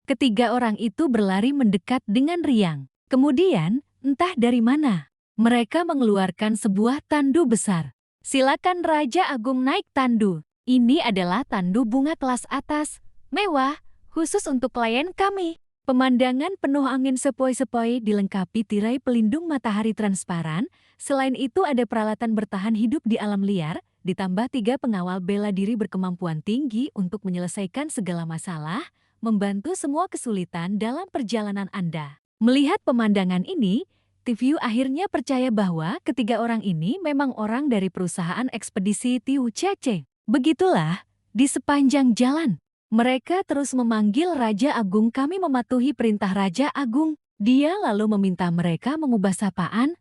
Ketiga orang itu berlari mendekat dengan riang. Kemudian, entah dari mana, mereka mengeluarkan sebuah tandu besar. Silakan Raja Agung naik tandu. Ini adalah tandu bunga kelas atas, mewah, khusus untuk klien kami. Pemandangan penuh angin sepoi-sepoi dilengkapi tirai pelindung matahari transparan. Selain itu ada peralatan bertahan hidup di alam liar, ditambah 3 pengawal bela diri berkemampuan tinggi untuk menyelesaikan segala masalah, membantu semua kesulitan dalam perjalanan Anda. Melihat pemandangan ini, TVU akhirnya percaya bahwa ketiga orang ini memang orang dari perusahaan ekspedisi Tiu Cece. Begitulah, di sepanjang jalan, mereka terus memanggil Raja Agung. Kami mematuhi perintah Raja Agung. Dia lalu meminta mereka mengubah sapaan.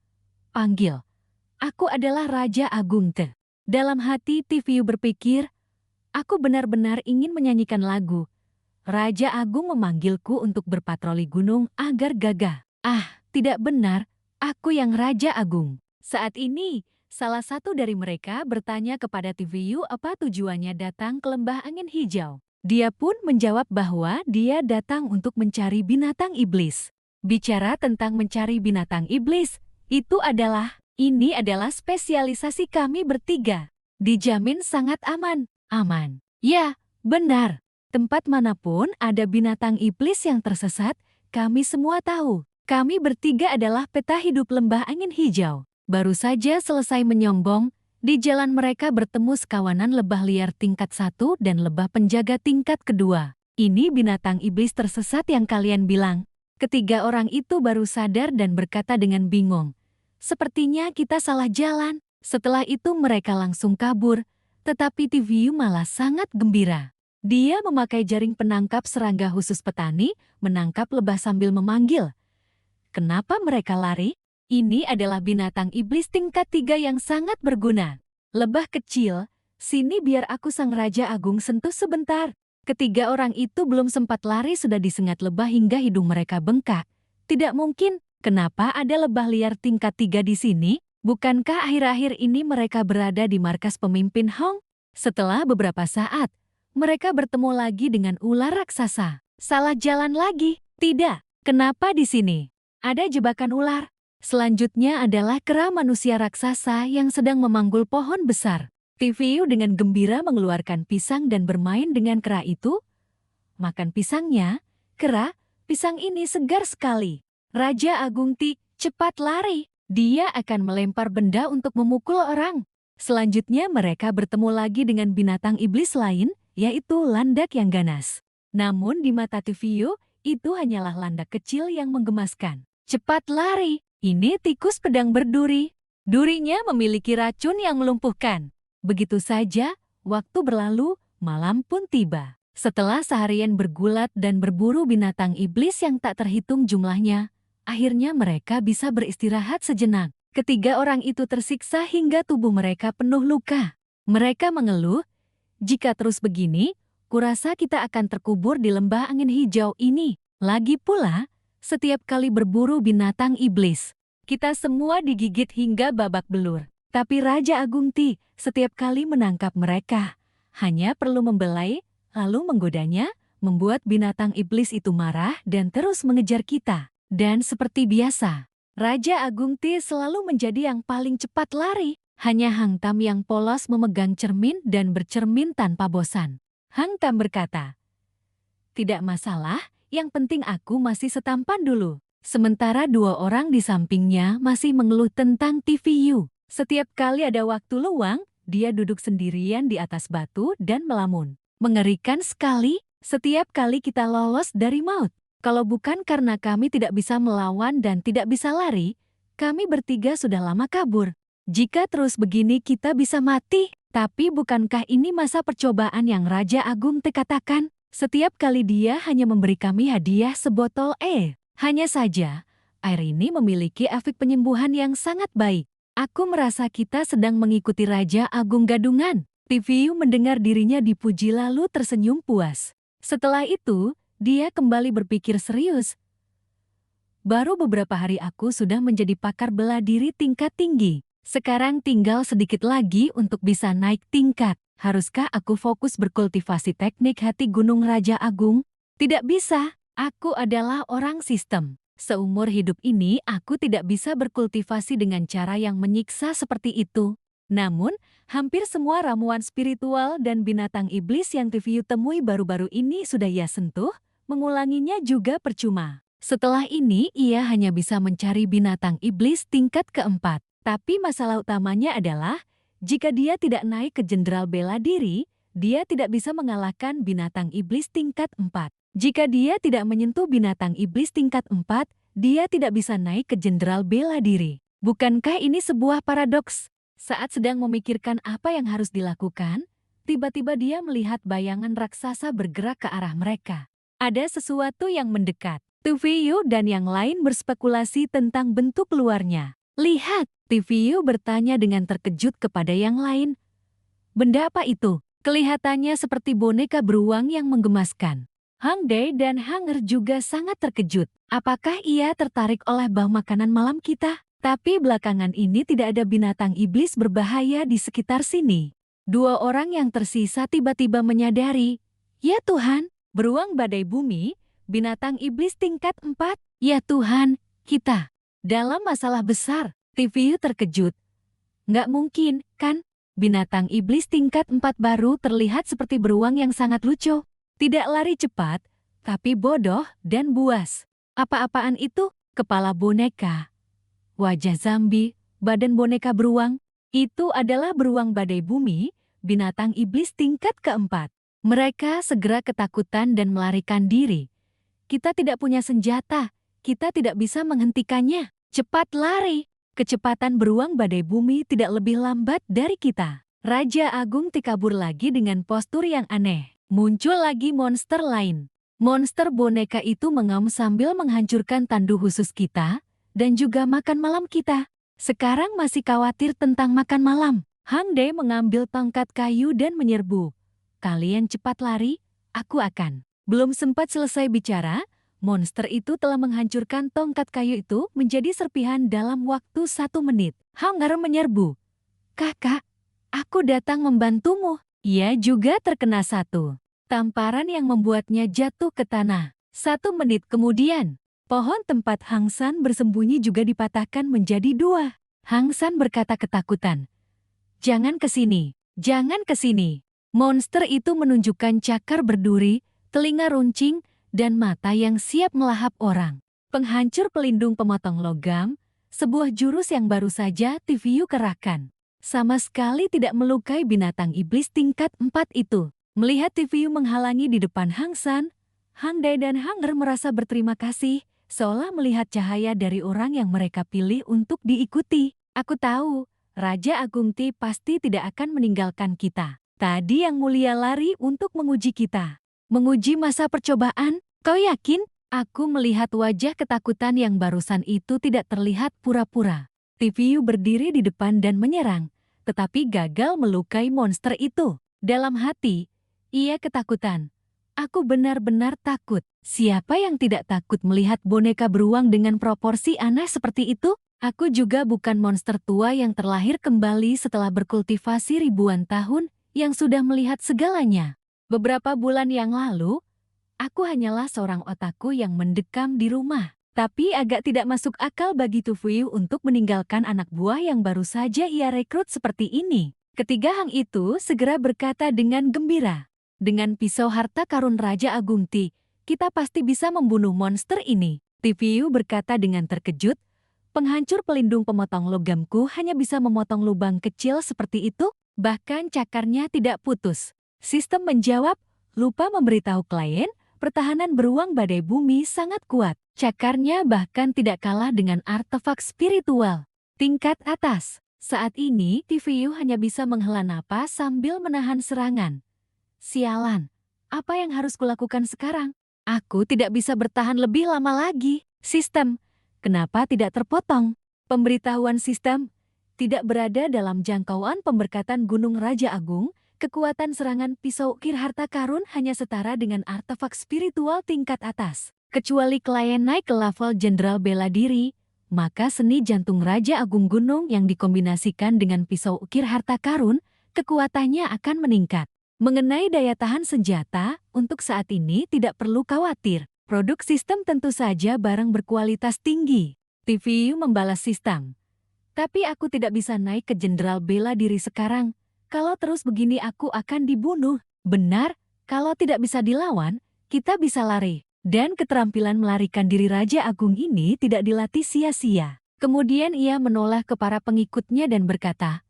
Panggil, aku adalah Raja Agung Te. Dalam hati TVU berpikir, aku benar-benar ingin menyanyikan lagu. Raja Agung memanggilku untuk berpatroli gunung agar gagah. Ah, tidak benar, aku yang Raja Agung. Saat ini, salah satu dari mereka bertanya kepada TVU apa tujuannya datang ke lembah angin hijau. Dia pun menjawab bahwa dia datang untuk mencari binatang iblis. Bicara tentang mencari binatang iblis, ini adalah spesialisasi kami bertiga. Dijamin sangat aman. Aman. Ya, benar. Tempat manapun ada binatang iblis yang tersesat, kami semua tahu. Kami bertiga adalah peta hidup lembah angin hijau. Baru saja selesai menyombong, di jalan mereka bertemu sekawanan lebah liar tingkat 1 dan lebah penjaga tingkat kedua. Ini binatang iblis tersesat yang kalian bilang. Ketiga orang itu baru sadar dan berkata dengan bingung, sepertinya kita salah jalan. Setelah itu mereka langsung kabur, tetapi TVU malah sangat gembira. Dia memakai jaring penangkap serangga khusus petani, menangkap lebah sambil memanggil. Kenapa mereka lari? Ini adalah binatang iblis tingkat 3 yang sangat berguna. Lebah kecil, sini biar aku sang Raja Agung sentuh sebentar. Ketiga orang itu belum sempat lari sudah disengat lebah hingga hidung mereka bengkak. Tidak mungkin, kenapa ada lebah liar tingkat 3 di sini? Bukankah akhir-akhir ini mereka berada di markas pemimpin Hong? Setelah beberapa saat, mereka bertemu lagi dengan ular raksasa. Salah jalan lagi? Tidak. Kenapa di sini? Ada jebakan ular. Selanjutnya adalah kera manusia raksasa yang sedang memanggul pohon besar. TVU dengan gembira mengeluarkan pisang dan bermain dengan kera itu. Makan pisangnya, kera, pisang ini segar sekali. Raja Agung Ti, cepat lari. Dia akan melempar benda untuk memukul orang. Selanjutnya mereka bertemu lagi dengan binatang iblis lain, yaitu landak yang ganas. Namun di mata TVU, itu hanyalah landak kecil yang menggemaskan. Cepat lari. Ini tikus pedang berduri. Durinya memiliki racun yang melumpuhkan. Begitu saja, waktu berlalu, malam pun tiba. Setelah seharian bergulat dan berburu binatang iblis yang tak terhitung jumlahnya, akhirnya mereka bisa beristirahat sejenak. Ketiga orang itu tersiksa hingga tubuh mereka penuh luka. Mereka mengeluh, jika terus begini, kurasa kita akan terkubur di lembah angin hijau ini. Lagi pula, setiap kali berburu binatang iblis, kita semua digigit hingga babak belur. Tapi Raja Agung Ti setiap kali menangkap mereka, hanya perlu membelai, lalu menggodanya, membuat binatang iblis itu marah dan terus mengejar kita. Dan seperti biasa, Raja Agung Ti selalu menjadi yang paling cepat lari. Hanya Hang Tam yang polos memegang cermin dan bercermin tanpa bosan. Hang Tam berkata, tidak masalah, yang penting aku masih setampan dulu. Sementara 2 orang di sampingnya masih mengeluh tentang TVU. Setiap kali ada waktu luang, dia duduk sendirian di atas batu dan melamun. Mengerikan sekali, setiap kali kita lolos dari maut. Kalau bukan karena kami tidak bisa melawan dan tidak bisa lari, kami bertiga sudah lama kabur. Jika terus begini kita bisa mati. Tapi bukankah ini masa percobaan yang Raja Agung Te katakan? Setiap kali dia hanya memberi kami hadiah sebotol air. Hanya saja, air ini memiliki efek penyembuhan yang sangat baik. Aku merasa kita sedang mengikuti Raja Agung Gadungan. TVU mendengar dirinya dipuji lalu tersenyum puas. Setelah itu, dia kembali berpikir serius. Baru beberapa hari aku sudah menjadi pakar bela diri tingkat tinggi. Sekarang tinggal sedikit lagi untuk bisa naik tingkat. Haruskah aku fokus berkultivasi teknik hati Gunung Raja Agung? Tidak bisa. Aku adalah orang sistem. Seumur hidup ini aku tidak bisa berkultivasi dengan cara yang menyiksa seperti itu. Namun, hampir semua ramuan spiritual dan binatang iblis yang TVU temui baru-baru ini sudah ia sentuh, mengulanginya juga percuma. Setelah ini, ia hanya bisa mencari binatang iblis tingkat keempat. Tapi masalah utamanya adalah, jika dia tidak naik ke jenderal bela diri, dia tidak bisa mengalahkan binatang iblis tingkat 4. Jika dia tidak menyentuh binatang iblis tingkat 4, dia tidak bisa naik ke jenderal bela diri. Bukankah ini sebuah paradoks? Saat sedang memikirkan apa yang harus dilakukan, tiba-tiba dia melihat bayangan raksasa bergerak ke arah mereka. Ada sesuatu yang mendekat. TVU dan yang lain berspekulasi tentang bentuk luarnya. Lihat, TVU bertanya dengan terkejut kepada yang lain. Benda apa itu? Kelihatannya seperti boneka beruang yang menggemaskan. Hang Dae dan Hanger juga sangat terkejut. Apakah ia tertarik oleh bau makanan malam kita? Tapi belakangan ini tidak ada binatang iblis berbahaya di sekitar sini. Dua orang yang tersisa tiba-tiba menyadari, ya Tuhan, beruang badai bumi, binatang iblis tingkat 4, ya Tuhan, kita dalam masalah besar. TVU terkejut. Nggak mungkin, kan? Binatang iblis tingkat 4 baru terlihat seperti beruang yang sangat lucu. Tidak lari cepat, tapi bodoh dan buas. Apa-apaan itu? Kepala boneka, wajah zombie, badan boneka beruang. Itu adalah beruang badai bumi, binatang iblis tingkat keempat. Mereka segera ketakutan dan melarikan diri. Kita tidak punya senjata, kita tidak bisa menghentikannya. Cepat lari! Kecepatan beruang badai bumi tidak lebih lambat dari kita. Raja Agung kabur lagi dengan postur yang aneh. Muncul lagi monster lain. Monster boneka itu mengaum sambil menghancurkan tandu khusus kita dan juga makan malam kita. Sekarang masih khawatir tentang makan malam. Hang Dae mengambil tongkat kayu dan menyerbu. Kalian cepat lari, aku akan. Belum sempat selesai bicara, monster itu telah menghancurkan tongkat kayu itu menjadi serpihan dalam waktu 1 menit. Hanger menyerbu. Kakak, aku datang membantumu. Ia juga terkena satu tamparan yang membuatnya jatuh ke tanah. 1 menit kemudian, pohon tempat Hang San bersembunyi juga dipatahkan menjadi 2. Hang San berkata ketakutan, "Jangan ke sini, jangan ke sini." Monster itu menunjukkan cakar berduri, telinga runcing, dan mata yang siap melahap orang. Penghancur pelindung pemotong logam, sebuah jurus yang baru saja TVU kerahkan. Sama sekali tidak melukai binatang iblis tingkat 4 itu. Melihat TVU menghalangi di depan Hang San, Hang Dae dan Hanger merasa berterima kasih, seolah melihat cahaya dari orang yang mereka pilih untuk diikuti. Aku tahu, Raja Agung Ti pasti tidak akan meninggalkan kita. Tadi Yang Mulia lari untuk menguji kita. Menguji masa percobaan? Kau yakin? Aku melihat wajah ketakutan yang barusan itu tidak terlihat pura-pura. TVU berdiri di depan dan menyerang, tetapi gagal melukai monster itu. Dalam hati, ia ketakutan. Aku benar-benar takut. Siapa yang tidak takut melihat boneka beruang dengan proporsi aneh seperti itu? Aku juga bukan monster tua yang terlahir kembali setelah berkultivasi ribuan tahun yang sudah melihat segalanya. Beberapa bulan yang lalu, aku hanyalah seorang otaku yang mendekam di rumah. Tapi agak tidak masuk akal bagi TVU untuk meninggalkan anak buah yang baru saja ia rekrut seperti ini. Ketiga Hang itu segera berkata dengan gembira. Dengan pisau harta karun Raja Agung Ti, kita pasti bisa membunuh monster ini. TVU berkata dengan terkejut, penghancur pelindung pemotong logamku hanya bisa memotong lubang kecil seperti itu, bahkan cakarnya tidak putus. Sistem menjawab, lupa memberitahu klien, pertahanan beruang badai bumi sangat kuat. Cakarnya bahkan tidak kalah dengan artefak spiritual tingkat atas. Saat ini, TVU hanya bisa menghela napas sambil menahan serangan. Sialan, apa yang harus kulakukan sekarang? Aku tidak bisa bertahan lebih lama lagi. Sistem, kenapa tidak terpotong? Pemberitahuan sistem, tidak berada dalam jangkauan pemberkatan Gunung Raja Agung. Kekuatan serangan pisau ukir harta karun hanya setara dengan artefak spiritual tingkat atas. Kecuali klien naik ke level jenderal bela diri, maka seni jantung Raja Agung Gunung yang dikombinasikan dengan pisau ukir harta karun, kekuatannya akan meningkat. Mengenai daya tahan senjata, untuk saat ini tidak perlu khawatir. Produk sistem tentu saja barang berkualitas tinggi. TVU membalas sistem. Tapi aku tidak bisa naik ke jenderal bela diri sekarang. Kalau terus begini aku akan dibunuh. Benar, kalau tidak bisa dilawan, kita bisa lari. Dan keterampilan melarikan diri Raja Agung ini tidak dilatih sia-sia. Kemudian ia menoleh ke para pengikutnya dan berkata,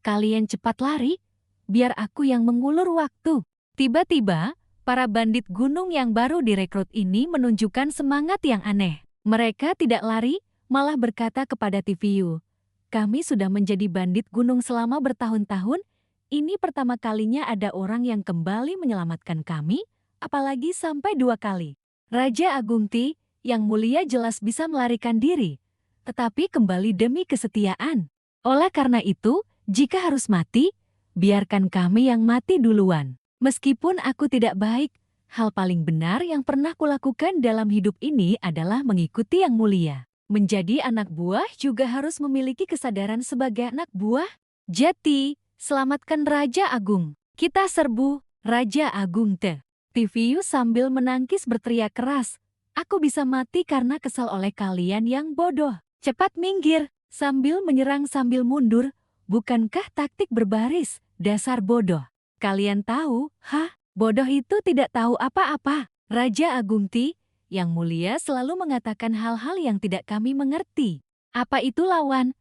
"Kalian cepat lari, biar aku yang mengulur waktu." Tiba-tiba, para bandit gunung yang baru direkrut ini menunjukkan semangat yang aneh. Mereka tidak lari, malah berkata kepada TVU, "Kami sudah menjadi bandit gunung selama bertahun-tahun. Ini pertama kalinya ada orang yang kembali menyelamatkan kami, apalagi sampai 2 kali. Raja Agung Ti, yang mulia jelas bisa melarikan diri, tetapi kembali demi kesetiaan. Oleh karena itu, jika harus mati, biarkan kami yang mati duluan. Meskipun aku tidak baik, hal paling benar yang pernah kulakukan dalam hidup ini adalah mengikuti yang mulia. Menjadi anak buah juga harus memiliki kesadaran sebagai anak buah. Jati, selamatkan Raja Agung. Kita serbu Raja Agung Te." TVU sambil menangkis berteriak keras, "Aku bisa mati karena kesal oleh kalian yang bodoh. Cepat minggir." Sambil menyerang sambil mundur, "Bukankah taktik berbaris, dasar bodoh? Kalian tahu, bodoh itu tidak tahu apa-apa." Raja Agung Ti, yang mulia selalu mengatakan hal-hal yang tidak kami mengerti. Apa itu lawan?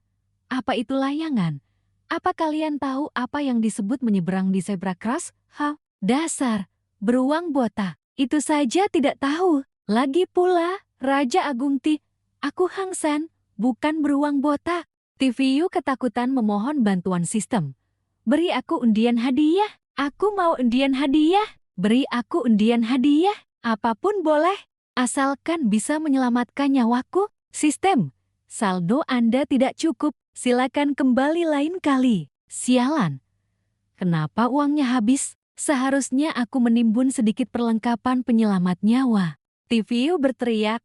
Apa itu layangan? Apa kalian tahu apa yang disebut menyeberang di zebra cross? Dasar beruang botak, itu saja tidak tahu. Lagi pula, Raja Agung Ti, aku Hang Sen, bukan beruang botak. TVU ketakutan memohon bantuan sistem. "Beri aku undian hadiah. Aku mau undian hadiah. Beri aku undian hadiah. Apapun boleh, asalkan bisa menyelamatkan nyawaku." "Sistem, saldo Anda tidak cukup. Silakan kembali lain kali." "Sialan. Kenapa uangnya habis? Seharusnya aku menimbun sedikit perlengkapan penyelamat nyawa." TVU berteriak,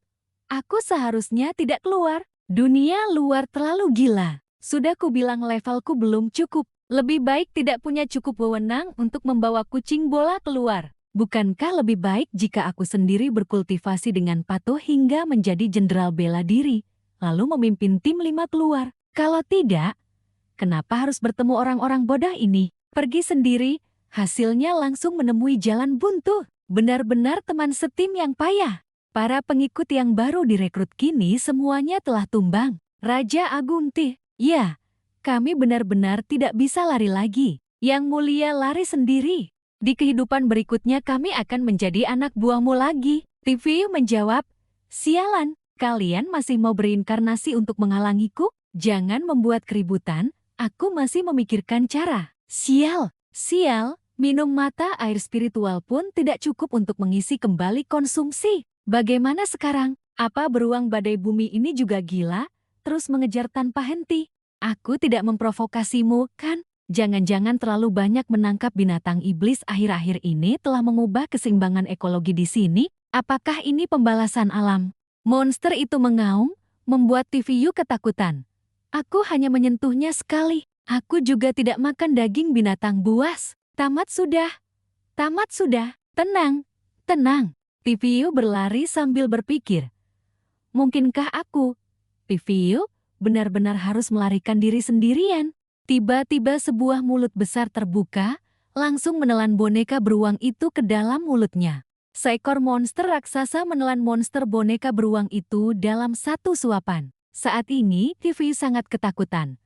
"Aku seharusnya tidak keluar. Dunia luar terlalu gila. Sudah kubilang levelku belum cukup. Lebih baik tidak punya cukup wewenang untuk membawa kucing bola keluar. Bukankah lebih baik jika aku sendiri berkultivasi dengan patuh hingga menjadi jenderal bela diri, lalu memimpin tim 5 keluar? Kalau tidak, kenapa harus bertemu orang-orang bodoh ini? Pergi sendiri, hasilnya langsung menemui jalan buntu. Benar-benar teman setim yang payah." Para pengikut yang baru direkrut kini semuanya telah tumbang. Raja Agung Ti, "Ya, kami benar-benar tidak bisa lari lagi. Yang mulia lari sendiri. Di kehidupan berikutnya kami akan menjadi anak buahmu lagi." TVU menjawab, "Sialan, kalian masih mau berinkarnasi untuk menghalangiku? Jangan membuat keributan, aku masih memikirkan cara." Sial, minum mata air spiritual pun tidak cukup untuk mengisi kembali konsumsi. Bagaimana sekarang? Apa beruang badai bumi ini juga gila, terus mengejar tanpa henti? Aku tidak memprovokasimu, kan? Jangan-jangan terlalu banyak menangkap binatang iblis akhir-akhir ini telah mengubah keseimbangan ekologi di sini? Apakah ini pembalasan alam? Monster itu mengaum, membuat TVU ketakutan. Aku hanya menyentuhnya sekali. Aku juga tidak makan daging binatang buas. Tamat sudah. Tenang. TVU berlari sambil berpikir. Mungkinkah aku, TVU, benar-benar harus melarikan diri sendirian? Tiba-tiba sebuah mulut besar terbuka, langsung menelan boneka beruang itu ke dalam mulutnya. Seekor monster raksasa menelan monster boneka beruang itu dalam satu suapan. Saat ini, TVU sangat ketakutan.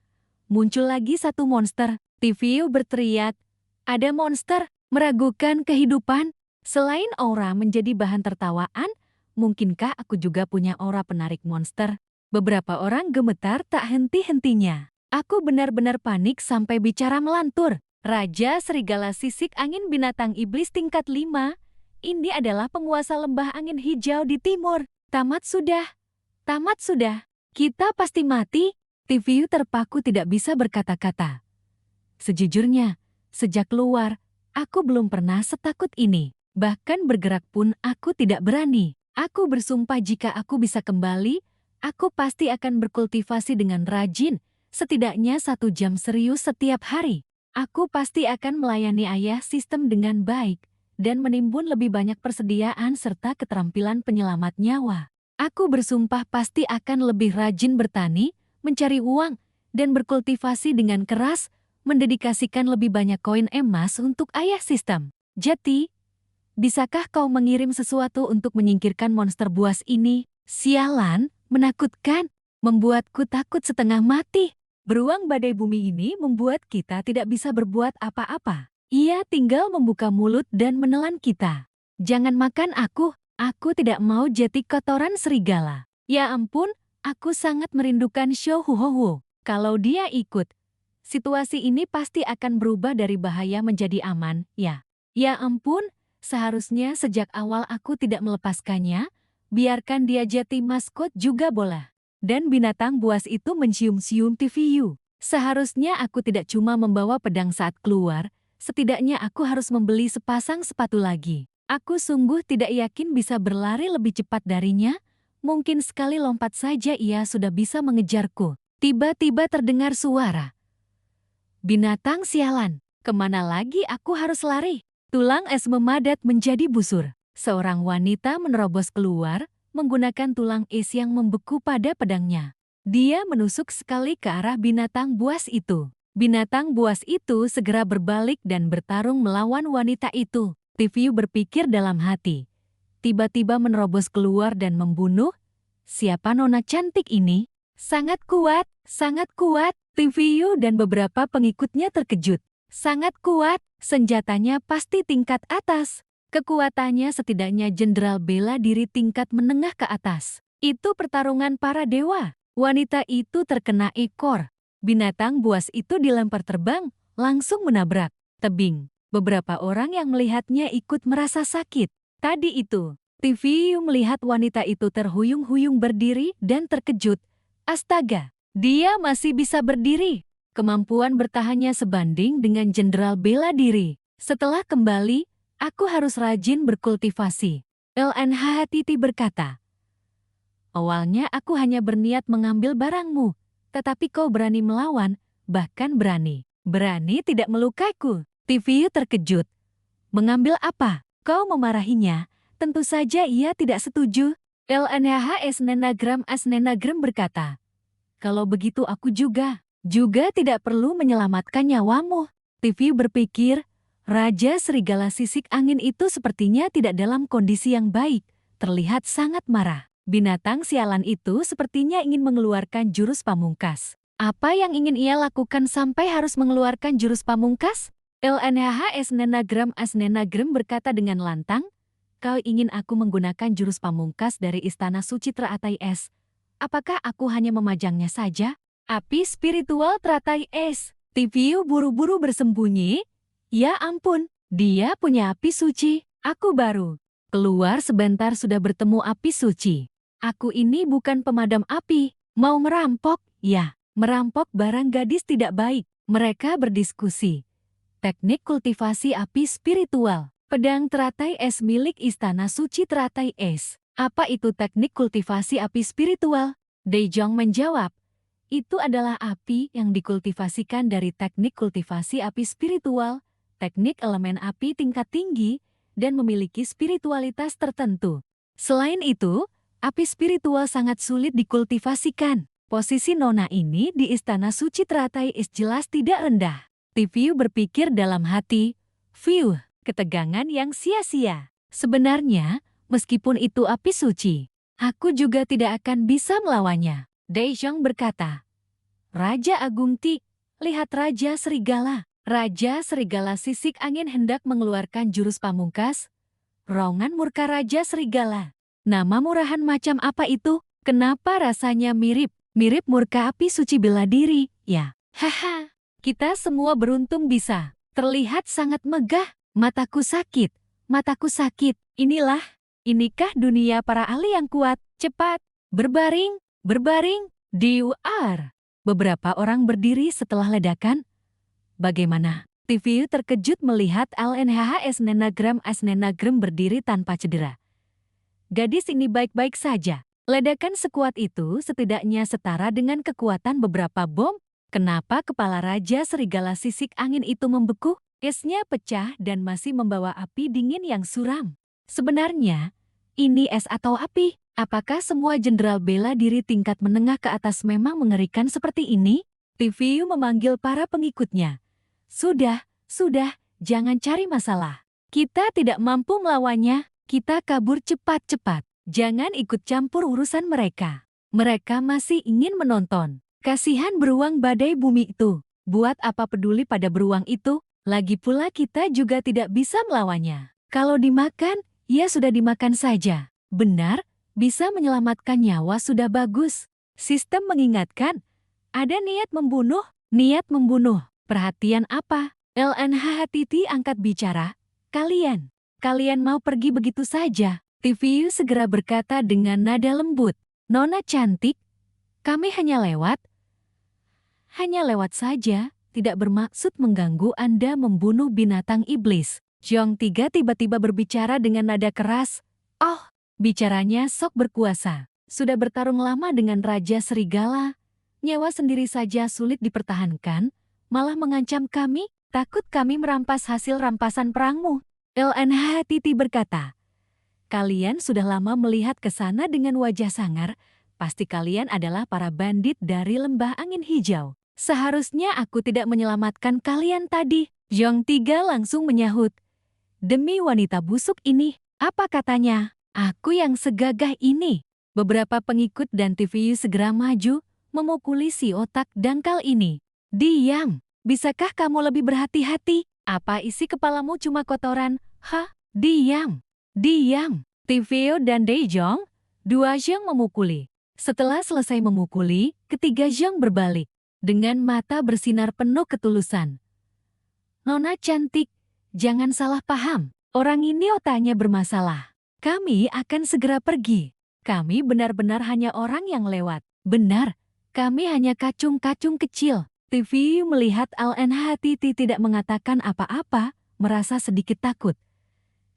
Muncul lagi satu monster. TVU berteriak, "Ada monster!" Meragukan kehidupan. Selain aura menjadi bahan tertawaan, mungkinkah aku juga punya aura penarik monster? Beberapa orang gemetar tak henti-hentinya. Aku benar-benar panik sampai bicara melantur. Raja Serigala Sisik Angin Binatang Iblis tingkat 5. Ini adalah penguasa lembah angin hijau di timur. Tamat sudah. Kita pasti mati. TVU terpaku tidak bisa berkata-kata. Sejujurnya, sejak keluar, aku belum pernah setakut ini. Bahkan bergerak pun aku tidak berani. Aku bersumpah jika aku bisa kembali, aku pasti akan berkultivasi dengan rajin, setidaknya 1 jam serius setiap hari. Aku pasti akan melayani ayah sistem dengan baik, dan menimbun lebih banyak persediaan serta keterampilan penyelamat nyawa. Aku bersumpah pasti akan lebih rajin bertani, mencari uang, dan berkultivasi dengan keras, mendedikasikan lebih banyak koin emas untuk ayah sistem. Jati, bisakah kau mengirim sesuatu untuk menyingkirkan monster buas ini? Sialan, menakutkan, membuatku takut setengah mati. Beruang badai bumi ini membuat kita tidak bisa berbuat apa-apa. Ia tinggal membuka mulut dan menelan kita. Jangan makan aku tidak mau jadi kotoran serigala. Ya ampun, aku sangat merindukan Xiao Huohuo. Kalau dia ikut, situasi ini pasti akan berubah dari bahaya menjadi aman, ya. Ya ampun, seharusnya sejak awal aku tidak melepaskannya, biarkan dia jadi maskot juga boleh. Dan binatang buas itu mencium-cium TVU. Seharusnya aku tidak cuma membawa pedang saat keluar, setidaknya aku harus membeli sepasang sepatu lagi. Aku sungguh tidak yakin bisa berlari lebih cepat darinya, mungkin sekali lompat saja ia sudah bisa mengejarku. Tiba-tiba terdengar suara. Binatang sialan, kemana lagi aku harus lari? Tulang es memadat menjadi busur. Seorang wanita menerobos keluar, menggunakan tulang es yang membeku pada pedangnya. Dia menusuk sekali ke arah binatang buas itu. Binatang buas itu segera berbalik dan bertarung melawan wanita itu. TVU berpikir dalam hati. Tiba-tiba menerobos keluar dan membunuh. Siapa nona cantik ini? Sangat kuat, sangat kuat. TVU dan beberapa pengikutnya terkejut. Sangat kuat, senjatanya pasti tingkat atas. Kekuatannya setidaknya jenderal bela diri tingkat menengah ke atas. Itu pertarungan para dewa. Wanita itu terkena ekor. Binatang buas itu dilempar terbang, langsung menabrak tebing. Beberapa orang yang melihatnya ikut merasa sakit. Tadi itu, TVU melihat wanita itu terhuyung-huyung berdiri dan terkejut. Astaga, dia masih bisa berdiri. Kemampuan bertahannya sebanding dengan jenderal bela diri. Setelah kembali, aku harus rajin berkultivasi. LNHHTT berkata, awalnya aku hanya berniat mengambil barangmu, tetapi kau berani melawan, bahkan berani tidak melukaiku. TVU terkejut. Mengambil apa? Kau memarahinya? Tentu saja ia tidak setuju. LNHHS Nenagram As Nenagram berkata, kalau begitu aku juga tidak perlu menyelamatkan nyawamu. TVU berpikir, Raja Serigala Sisik Angin itu sepertinya tidak dalam kondisi yang baik, terlihat sangat marah. Binatang sialan itu sepertinya ingin mengeluarkan jurus pamungkas. Apa yang ingin ia lakukan sampai harus mengeluarkan jurus pamungkas? LNHHS Nenagram As Nenagram berkata dengan lantang, kau ingin aku menggunakan jurus pamungkas dari Istana Suci Teratai Es. Apakah aku hanya memajangnya saja? Api spiritual Teratai Es. TVU buru-buru bersembunyi. Ya ampun, dia punya api suci. Aku baru keluar sebentar sudah bertemu api suci. Aku ini bukan pemadam api. Mau merampok? Ya, merampok barang gadis tidak baik. Mereka berdiskusi. Teknik kultivasi api spiritual. Pedang teratai es milik Istana Suci Teratai Es. Apa itu teknik kultivasi api spiritual? Daejong menjawab. Itu adalah api yang dikultivasikan dari teknik kultivasi api spiritual, teknik elemen api tingkat tinggi, dan memiliki spiritualitas tertentu. Selain itu, api spiritual sangat sulit dikultivasikan. Posisi nona ini di Istana Suci Teratai Es jelas tidak rendah. TVU berpikir dalam hati, ketegangan yang sia-sia. Sebenarnya, meskipun itu api suci, aku juga tidak akan bisa melawannya. Daejong berkata, Raja Agung Ti, lihat Raja Serigala. Raja Serigala Sisik Angin hendak mengeluarkan jurus pamungkas. Raungan murka Raja Serigala. Nama murahan macam apa itu? Kenapa rasanya mirip murka api suci bela diri, ya? Haha. Kita semua beruntung bisa. Terlihat sangat megah. Mataku sakit. Inikah dunia para ahli yang kuat? Cepat. Berbaring. Diuar. Beberapa orang berdiri setelah ledakan. Bagaimana? TVU terkejut melihat LNHHS Nenagram As Nenagram berdiri tanpa cedera. Gadis ini baik-baik saja. Ledakan sekuat itu setidaknya setara dengan kekuatan beberapa bom. Kenapa kepala Raja Serigala Sisik Angin itu membeku? Esnya pecah dan masih membawa api dingin yang suram. Sebenarnya, ini es atau api? Apakah semua jenderal bela diri tingkat menengah ke atas memang mengerikan seperti ini? TVU memanggil para pengikutnya. Sudah, jangan cari masalah. Kita tidak mampu melawannya, kita kabur cepat-cepat. Jangan ikut campur urusan mereka. Mereka masih ingin menonton. Kasihan beruang badai bumi itu. Buat apa peduli pada beruang itu? Lagi pula kita juga tidak bisa melawannya. Kalau dimakan, ya sudah dimakan saja. Benar, bisa menyelamatkan nyawa sudah bagus. Sistem mengingatkan, ada niat membunuh. Perhatian apa? LNHHTT angkat bicara. Kalian mau pergi begitu saja? TVU segera berkata dengan nada lembut. Nona cantik, kami hanya lewat saja. Tidak bermaksud mengganggu Anda membunuh binatang iblis. Zhong Tiga tiba-tiba berbicara dengan nada keras. Oh, bicaranya sok berkuasa. Sudah bertarung lama dengan Raja Serigala. Nyawa sendiri saja sulit dipertahankan. Malah mengancam kami, takut kami merampas hasil rampasan perangmu. LNHTT berkata. Kalian sudah lama melihat ke sana dengan wajah sangar. Pasti kalian adalah para bandit dari lembah angin hijau. Seharusnya aku tidak menyelamatkan kalian tadi. Zhong Tiga langsung menyahut. Demi wanita busuk ini, apa katanya? Aku yang segagah ini. Beberapa pengikut dan TVU segera maju, memukuli si otak dangkal ini. Diam, bisakah kamu lebih berhati-hati? Apa isi kepalamu cuma kotoran? Hah, diam. TVU dan Daejong, dua Zhong memukuli. Setelah selesai memukuli, ketiga Zhong berbalik. Dengan mata bersinar penuh ketulusan. Nona cantik, jangan salah paham. Orang ini otaknya bermasalah. Kami akan segera pergi. Kami benar-benar hanya orang yang lewat. Benar, kami hanya kacung-kacung kecil. TV melihat LNHTT tidak mengatakan apa-apa, merasa sedikit takut.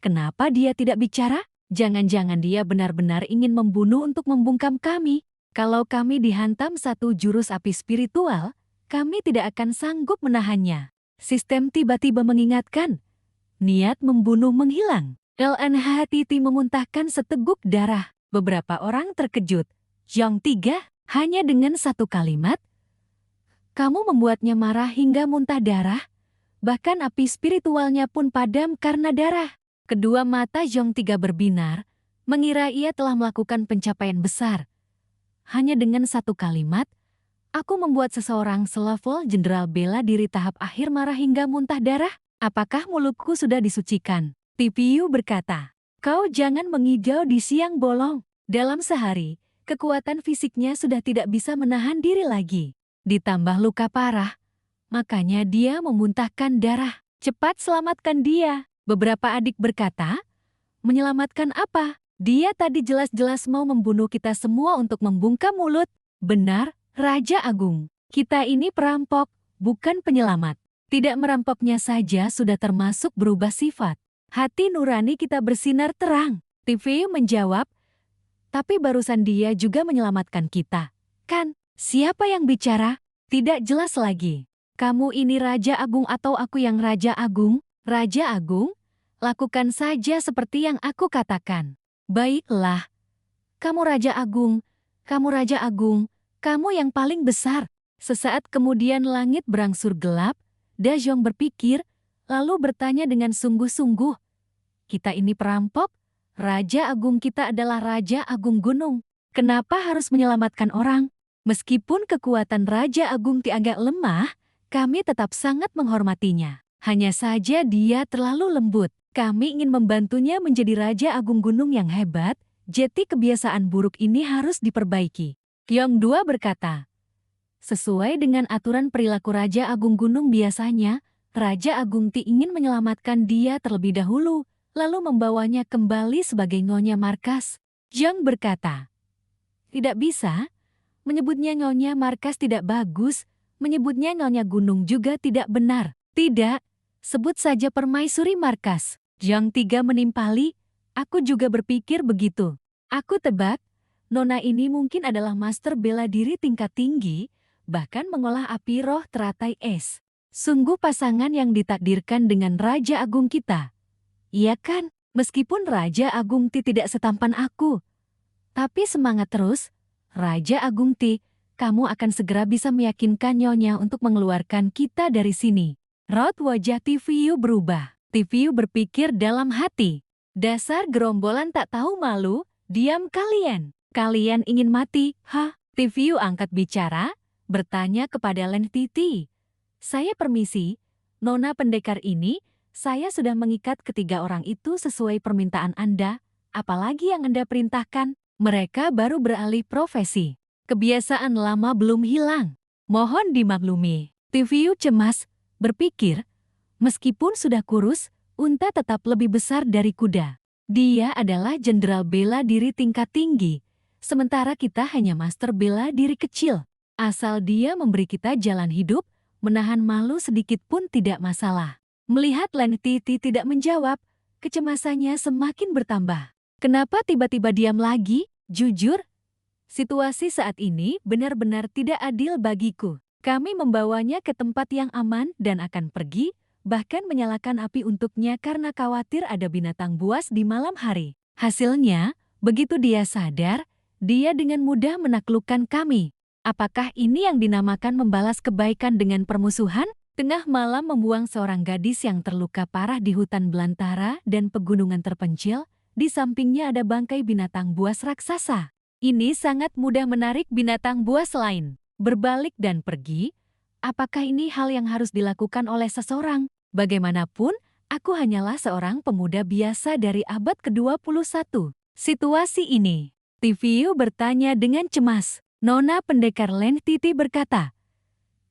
Kenapa dia tidak bicara? Jangan-jangan dia benar-benar ingin membunuh untuk membungkam kami. Kalau kami dihantam satu jurus api spiritual, kami tidak akan sanggup menahannya. Sistem tiba-tiba mengingatkan. Niat membunuh menghilang. LNHTT memuntahkan seteguk darah. Beberapa orang terkejut. Zhong Tiga, hanya dengan satu kalimat. Kamu membuatnya marah hingga muntah darah. Bahkan api spiritualnya pun padam karena darah. Kedua mata Zhong Tiga berbinar, mengira ia telah melakukan pencapaian besar. Hanya dengan satu kalimat, aku membuat seseorang selevel jenderal bela diri tahap akhir marah hingga muntah darah. Apakah mulutku sudah disucikan? TVU berkata, kau jangan mengigau di siang bolong. Dalam sehari, kekuatan fisiknya sudah tidak bisa menahan diri lagi. Ditambah luka parah, makanya dia memuntahkan darah. Cepat selamatkan dia. Beberapa adik berkata, menyelamatkan apa? Dia tadi jelas-jelas mau membunuh kita semua untuk membungkam mulut. Benar, Raja Agung. Kita ini perampok, bukan penyelamat. Tidak merampoknya saja sudah termasuk berubah sifat. Hati nurani kita bersinar terang. TV menjawab, tapi barusan dia juga menyelamatkan kita. Kan, siapa yang bicara? Tidak jelas lagi. Kamu ini Raja Agung atau aku yang Raja Agung? Raja Agung, lakukan saja seperti yang aku katakan. Baiklah, kamu Raja Agung, kamu yang paling besar. Sesaat kemudian langit berangsur gelap, Daejong berpikir, lalu bertanya dengan sungguh-sungguh. Kita ini perampok? Raja Agung kita adalah Raja Agung Gunung. Kenapa harus menyelamatkan orang? Meskipun kekuatan Raja Agung agak lemah, kami tetap sangat menghormatinya. Hanya saja dia terlalu lembut. Kami ingin membantunya menjadi Raja Agung Gunung yang hebat, jadi kebiasaan buruk ini harus diperbaiki. Yong Dua berkata, sesuai dengan aturan perilaku Raja Agung Gunung biasanya, Raja Agung Ti ingin menyelamatkan dia terlebih dahulu, lalu membawanya kembali sebagai Nyonya Markas. Zhong berkata, tidak bisa, menyebutnya Nyonya Markas tidak bagus, menyebutnya Nyonya Gunung juga tidak benar. Tidak, sebut saja Permaisuri Markas. Zhong Tiga menimpali, aku juga berpikir begitu. Aku tebak, Nona ini mungkin adalah master bela diri tingkat tinggi, bahkan mengolah api roh teratai es. Sungguh pasangan yang ditakdirkan dengan Raja Agung kita. Iya kan? Meskipun Raja Agung Ti tidak setampan aku. Tapi semangat terus, Raja Agung Ti, kamu akan segera bisa meyakinkan Nyonya untuk mengeluarkan kita dari sini. Raut wajah Tiviu berubah. Tiviu berpikir dalam hati. Dasar gerombolan tak tahu malu, diam kalian. Kalian ingin mati, hah? Tiviu angkat bicara, bertanya kepada Len Titi. Saya permisi, Nona pendekar ini, saya sudah mengikat ketiga orang itu sesuai permintaan Anda, apalagi yang Anda perintahkan. Mereka baru beralih profesi. Kebiasaan lama belum hilang. Mohon dimaklumi. Tiviu cemas, berpikir, meskipun sudah kurus, unta tetap lebih besar dari kuda. Dia adalah jenderal bela diri tingkat tinggi, sementara kita hanya master bela diri kecil. Asal dia memberi kita jalan hidup, menahan malu sedikit pun tidak masalah. Melihat Len Titi tidak menjawab, kecemasannya semakin bertambah. Kenapa tiba-tiba diam lagi? Jujur, situasi saat ini benar-benar tidak adil bagiku. Kami membawanya ke tempat yang aman dan akan pergi, bahkan menyalakan api untuknya karena khawatir ada binatang buas di malam hari. Hasilnya, begitu dia sadar, dia dengan mudah menaklukkan kami. Apakah ini yang dinamakan membalas kebaikan dengan permusuhan? Tengah malam membuang seorang gadis yang terluka parah di hutan belantara dan pegunungan terpencil, di sampingnya ada bangkai binatang buas raksasa. Ini sangat mudah menarik binatang buas lain berbalik dan pergi. Apakah ini hal yang harus dilakukan oleh seseorang? Bagaimanapun, aku hanyalah seorang pemuda biasa dari abad ke-21. Situasi ini, Tiviu bertanya dengan cemas. Nona pendekar Len Titi berkata,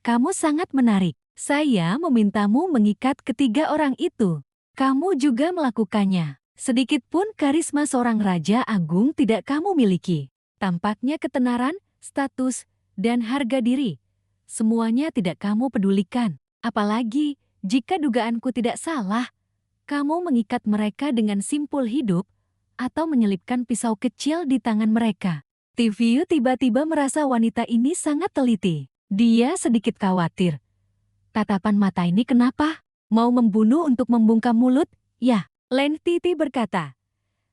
"Kamu sangat menarik. Saya memintamu mengikat ketiga orang itu. Kamu juga melakukannya. Sedikit pun karisma seorang Raja Agung tidak kamu miliki. Tampaknya ketenaran, status, dan harga diri. Semuanya tidak kamu pedulikan. Apalagi, jika dugaanku tidak salah, kamu mengikat mereka dengan simpul hidup atau menyelipkan pisau kecil di tangan mereka." Tiviu tiba-tiba merasa wanita ini sangat teliti. Dia sedikit khawatir. Tatapan mata ini kenapa? Mau membunuh untuk membungkam mulut? Ya, Len Titi berkata.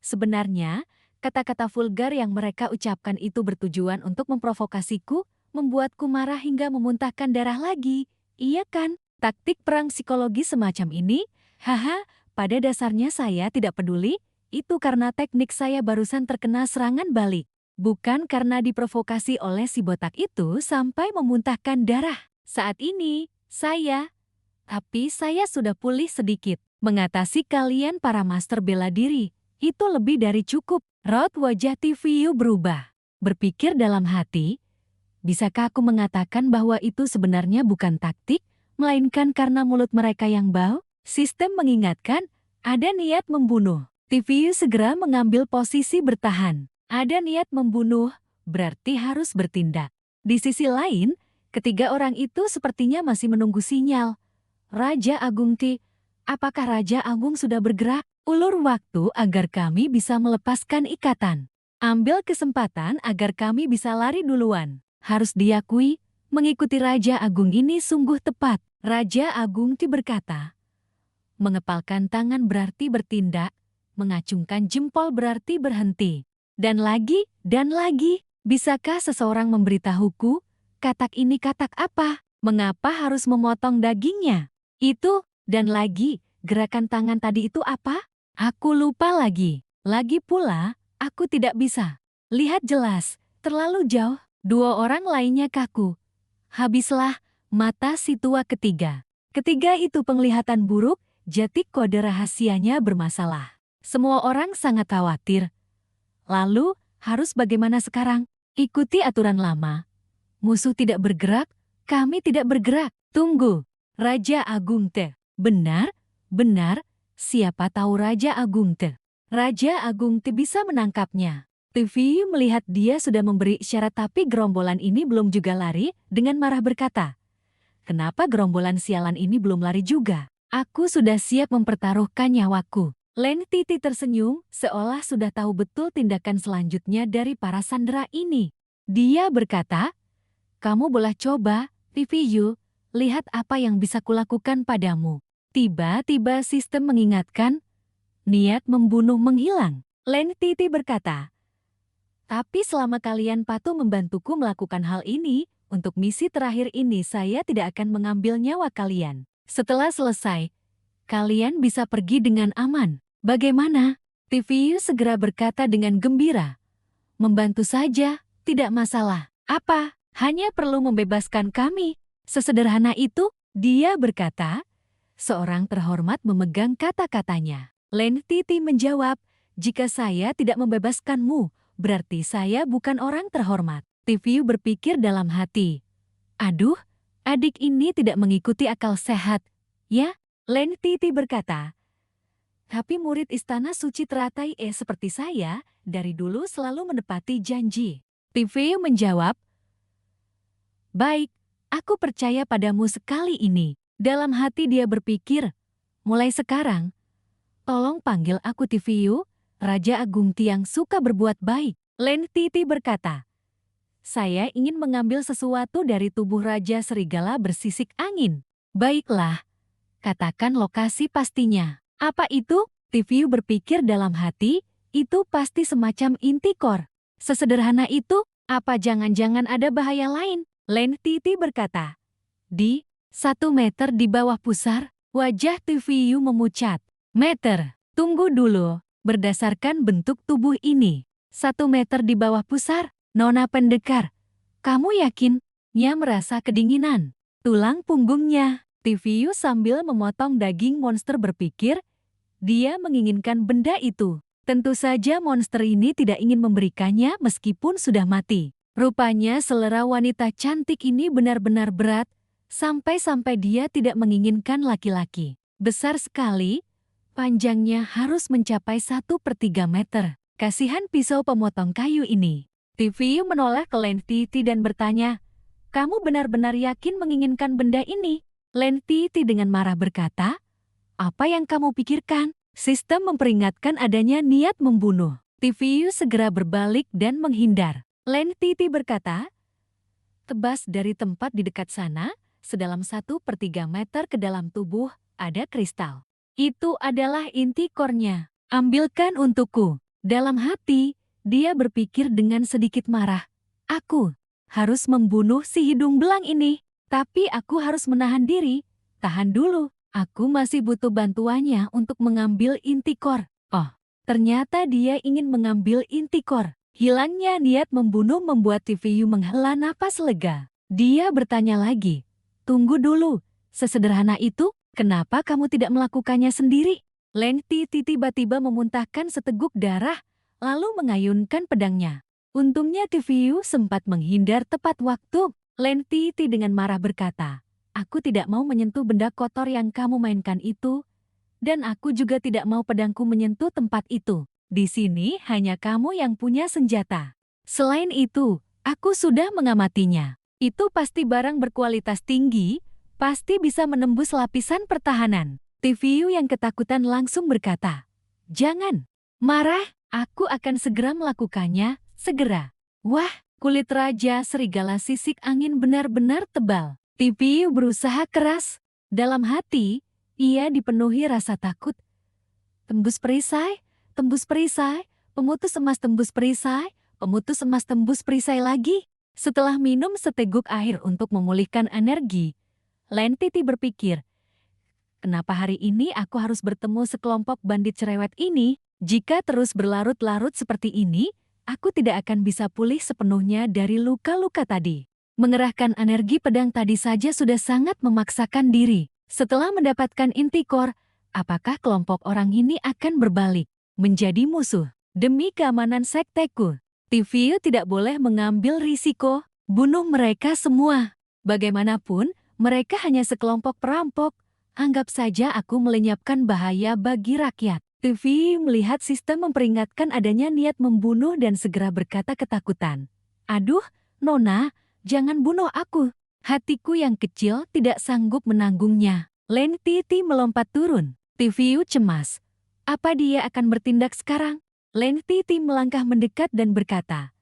Sebenarnya, kata-kata vulgar yang mereka ucapkan itu bertujuan untuk memprovokasiku, membuatku marah hingga memuntahkan darah lagi. Iya kan? Taktik perang psikologi semacam ini? Haha, pada dasarnya saya tidak peduli. Itu karena teknik saya barusan terkena serangan balik. Bukan karena diprovokasi oleh si botak itu sampai memuntahkan darah. Saat ini, tapi saya sudah pulih sedikit. Mengatasi kalian para master bela diri, itu lebih dari cukup. Raut wajah Tiviu berubah. Berpikir dalam hati, bisakah aku mengatakan bahwa itu sebenarnya bukan taktik, melainkan karena mulut mereka yang bau? Sistem mengingatkan, ada niat membunuh. Tiviu segera mengambil posisi bertahan. Ada niat membunuh, berarti harus bertindak. Di sisi lain, ketiga orang itu sepertinya masih menunggu sinyal. Raja Agung Ti, apakah Raja Agung sudah bergerak? Ulur waktu agar kami bisa melepaskan ikatan. Ambil kesempatan agar kami bisa lari duluan. Harus diakui, mengikuti Raja Agung ini sungguh tepat. Raja Agung Ti berkata. Mengepalkan tangan berarti bertindak, mengacungkan jempol berarti berhenti. Dan lagi, bisakah seseorang memberitahuku, katak ini katak apa? Mengapa harus memotong dagingnya? Itu, dan lagi, gerakan tangan tadi itu apa? Aku lupa lagi. Lagi pula, aku tidak bisa lihat jelas, terlalu jauh. Dua orang lainnya kaku. Habislah mata si tua ketiga. Ketiga itu penglihatan buruk, jatik kode rahasianya bermasalah. Semua orang sangat khawatir. Lalu, harus bagaimana sekarang? Ikuti aturan lama. Musuh tidak bergerak, kami tidak bergerak. Tunggu. Raja Agung Te. Benar, siapa tahu Raja Agung Te. Raja Agung Te bisa menangkapnya. Tiviu melihat dia sudah memberi isyarat tapi gerombolan ini belum juga lari, dengan marah berkata, "Kenapa gerombolan sialan ini belum lari juga? Aku sudah siap mempertaruhkan nyawaku." Len Titi tersenyum, seolah sudah tahu betul tindakan selanjutnya dari para sandera ini. Dia berkata, "Kamu boleh coba, Tiviu, lihat apa yang bisa kulakukan padamu. Tiba-tiba sistem mengingatkan, niat membunuh menghilang. Lentiti berkata, tapi selama kalian patuh membantuku melakukan hal ini, untuk misi terakhir ini saya tidak akan mengambil nyawa kalian. Setelah selesai, kalian bisa pergi dengan aman. Bagaimana? TVU segera berkata dengan gembira. Membantu saja, tidak masalah. Apa? Hanya perlu membebaskan kami. Sesederhana itu, dia berkata. Seorang terhormat memegang kata-katanya. Lentiti menjawab, jika saya tidak membebaskanmu, berarti saya bukan orang terhormat. TVU berpikir dalam hati. Aduh, adik ini tidak mengikuti akal sehat. Ya, Lentiti berkata. Tapi murid istana suci teratai seperti saya, dari dulu selalu menepati janji. TVU menjawab, baik, aku percaya padamu sekali ini. Dalam hati dia berpikir, mulai sekarang, tolong panggil aku TVU, Raja Agung Tiang suka berbuat baik. Lentiti berkata, saya ingin mengambil sesuatu dari tubuh Raja Serigala bersisik angin. Baiklah, katakan lokasi pastinya. Apa itu? TVU berpikir dalam hati, itu pasti semacam intikor. Sesederhana itu, apa jangan-jangan ada bahaya lain? Lentiti berkata. Di 1 meter di bawah pusar, wajah TVU memucat. Meter, tunggu dulu, berdasarkan bentuk tubuh ini. 1 meter di bawah pusar, Nona pendekar. Kamu yakin? Nya merasa kedinginan. Tulang punggungnya. TVU sambil memotong daging monster berpikir, dia menginginkan benda itu. Tentu saja monster ini tidak ingin memberikannya meskipun sudah mati. Rupanya selera wanita cantik ini benar-benar berat, sampai-sampai dia tidak menginginkan laki-laki. Besar sekali, panjangnya harus mencapai 1/3 meter. Kasihan pisau pemotong kayu ini. TVU menoleh ke Lentiti dan bertanya, kamu benar-benar yakin menginginkan benda ini? Lentiti dengan marah berkata, apa yang kamu pikirkan? Sistem memperingatkan adanya niat membunuh. TVU segera berbalik dan menghindar. Lentiti berkata, tebas dari tempat di dekat sana, sedalam 1/3 meter ke dalam tubuh, ada kristal. Itu adalah inti kornya. Ambilkan untukku. Dalam hati, dia berpikir dengan sedikit marah. Aku harus membunuh si hidung belang ini. Tapi aku harus menahan diri. Tahan dulu. Aku masih butuh bantuannya untuk mengambil inti kor. Oh, ternyata dia ingin mengambil inti kor. Hilangnya niat membunuh membuat TVU menghela napas lega. Dia bertanya lagi. Tunggu dulu. Sesederhana itu, kenapa kamu tidak melakukannya sendiri? Lentiti tiba-tiba memuntahkan seteguk darah, lalu mengayunkan pedangnya. Untungnya TVU sempat menghindar tepat waktu. Lentiti dengan marah berkata, aku tidak mau menyentuh benda kotor yang kamu mainkan itu, dan aku juga tidak mau pedangku menyentuh tempat itu. Di sini hanya kamu yang punya senjata. Selain itu, aku sudah mengamatinya. Itu pasti barang berkualitas tinggi, pasti bisa menembus lapisan pertahanan. TVU yang ketakutan langsung berkata, jangan marah, aku akan segera melakukannya, segera. Wah, kulit Raja Serigala sisik angin benar-benar tebal. TVU berusaha keras. Dalam hati, ia dipenuhi rasa takut. Tembus perisai, pemutus emas tembus perisai, pemutus emas tembus perisai lagi. Setelah minum seteguk air untuk memulihkan energi, Lentiti berpikir, kenapa hari ini aku harus bertemu sekelompok bandit cerewet ini? Jika terus berlarut-larut seperti ini, aku tidak akan bisa pulih sepenuhnya dari luka-luka tadi. Mengerahkan energi pedang tadi saja sudah sangat memaksakan diri. Setelah mendapatkan inti kor, apakah kelompok orang ini akan berbalik menjadi musuh? Demi keamanan sekteku, TVU tidak boleh mengambil risiko, bunuh mereka semua. Bagaimanapun, mereka hanya sekelompok perampok. Anggap saja aku melenyapkan bahaya bagi rakyat. TVU melihat sistem memperingatkan adanya niat membunuh dan segera berkata ketakutan. Aduh, Nona, jangan bunuh aku. Hatiku yang kecil tidak sanggup menanggungnya. Lentiti melompat turun. TVU cemas. Apa dia akan bertindak sekarang? Lentiti melangkah mendekat dan berkata,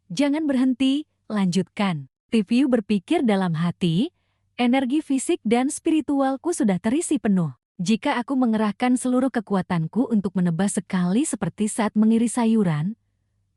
jangan berhenti, lanjutkan. TVU berpikir dalam hati, Energi fisik dan spiritualku sudah terisi penuh. Jika aku mengerahkan seluruh kekuatanku untuk menebas sekali seperti saat mengiris sayuran,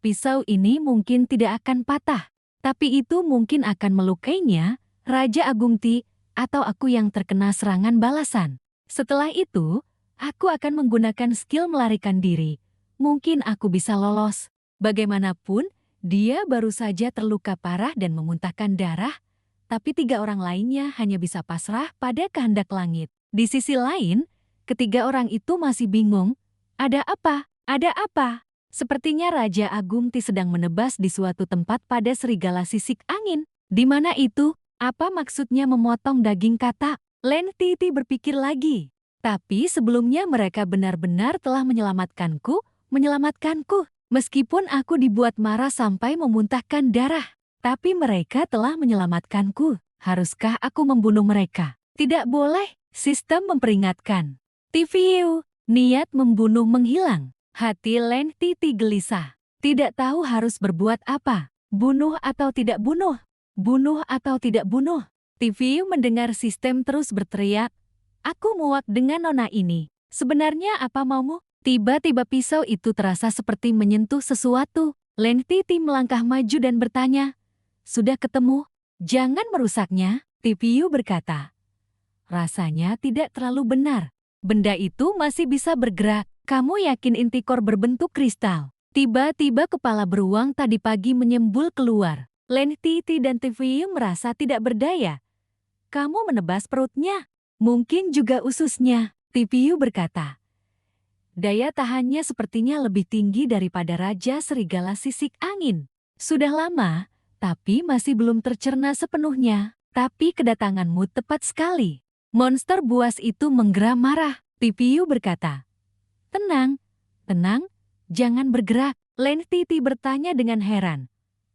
pisau ini mungkin tidak akan patah. Tapi itu mungkin akan melukainya, Raja Agung Ti, atau aku yang terkena serangan balasan. Setelah itu, aku akan menggunakan skill melarikan diri. Mungkin aku bisa lolos. Bagaimanapun, dia baru saja terluka parah dan memuntahkan darah, tapi 3 orang lainnya hanya bisa pasrah pada kehendak langit. Di sisi lain, ketiga orang itu masih bingung. Ada apa? Ada apa? Sepertinya Raja Agung Ti sedang menebas di suatu tempat pada serigala sisik angin. Di mana itu? Apa maksudnya memotong daging kata? Len Titi berpikir lagi. Tapi sebelumnya mereka benar-benar telah menyelamatkanku. Meskipun aku dibuat marah sampai memuntahkan darah. Tapi mereka telah menyelamatkanku. Haruskah aku membunuh mereka? Tidak boleh, sistem memperingatkan. TVU, niat membunuh menghilang. Hati Len Titi gelisah. Tidak tahu harus berbuat apa. Bunuh atau tidak bunuh? Bunuh atau tidak bunuh? TVU mendengar sistem terus berteriak. Aku muak dengan nona ini. Sebenarnya apa maumu? Tiba-tiba pisau itu terasa seperti menyentuh sesuatu. Len Titi melangkah maju dan bertanya. Sudah ketemu? Jangan merusaknya, TVU berkata. Rasanya tidak terlalu benar. Benda itu masih bisa bergerak. Kamu yakin intikor berbentuk kristal? Tiba-tiba kepala beruang tadi pagi menyembul keluar. Len Titi dan TVU merasa tidak berdaya. Kamu menebas perutnya. Mungkin juga ususnya, TVU berkata. Daya tahannya sepertinya lebih tinggi daripada Raja Serigala Sisik Angin. Sudah lama, tapi masih belum tercerna sepenuhnya. Tapi kedatanganmu tepat sekali. Monster buas itu menggeram marah, TVU berkata. Tenang, jangan bergerak. Len Titi bertanya dengan heran.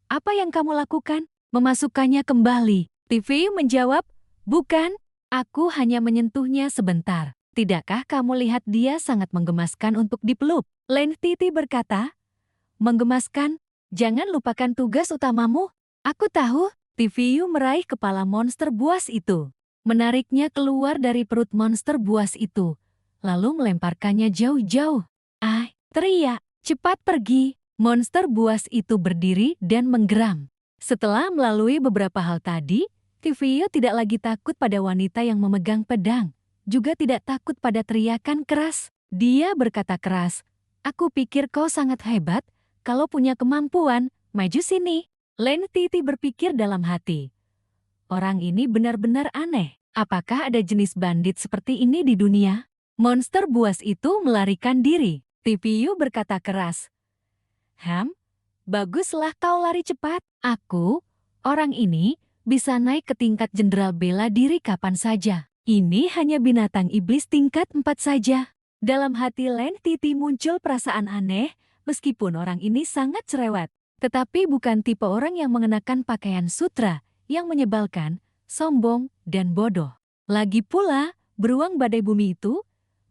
Apa yang kamu lakukan? Memasukkannya kembali. TVU menjawab, bukan, aku hanya menyentuhnya sebentar. Tidakkah kamu lihat dia sangat menggemaskan untuk dipeluk? Len Titi berkata, menggemaskan? Jangan lupakan tugas utamamu. Aku tahu, TVU meraih kepala monster buas itu. Menariknya keluar dari perut monster buas itu. Lalu melemparkannya jauh-jauh. Teriak, cepat pergi. Monster buas itu berdiri dan menggeram. Setelah melalui beberapa hal tadi, TVU tidak lagi takut pada wanita yang memegang pedang. Juga tidak takut pada teriakan keras. Dia berkata keras, aku pikir kau sangat hebat. Kalau punya kemampuan, maju sini. Len Titi berpikir dalam hati. Orang ini benar-benar aneh. Apakah ada jenis bandit seperti ini di dunia? Monster buas itu melarikan diri. TVU berkata keras. Baguslah kau lari cepat. Aku, orang ini, bisa naik ke tingkat jenderal bela diri kapan saja. Ini hanya binatang iblis tingkat 4 saja. Dalam hati Len Titi muncul perasaan aneh, meskipun orang ini sangat cerewet. Tetapi bukan tipe orang yang mengenakan pakaian sutra, yang menyebalkan, sombong, dan bodoh. Lagi pula, beruang badai bumi itu,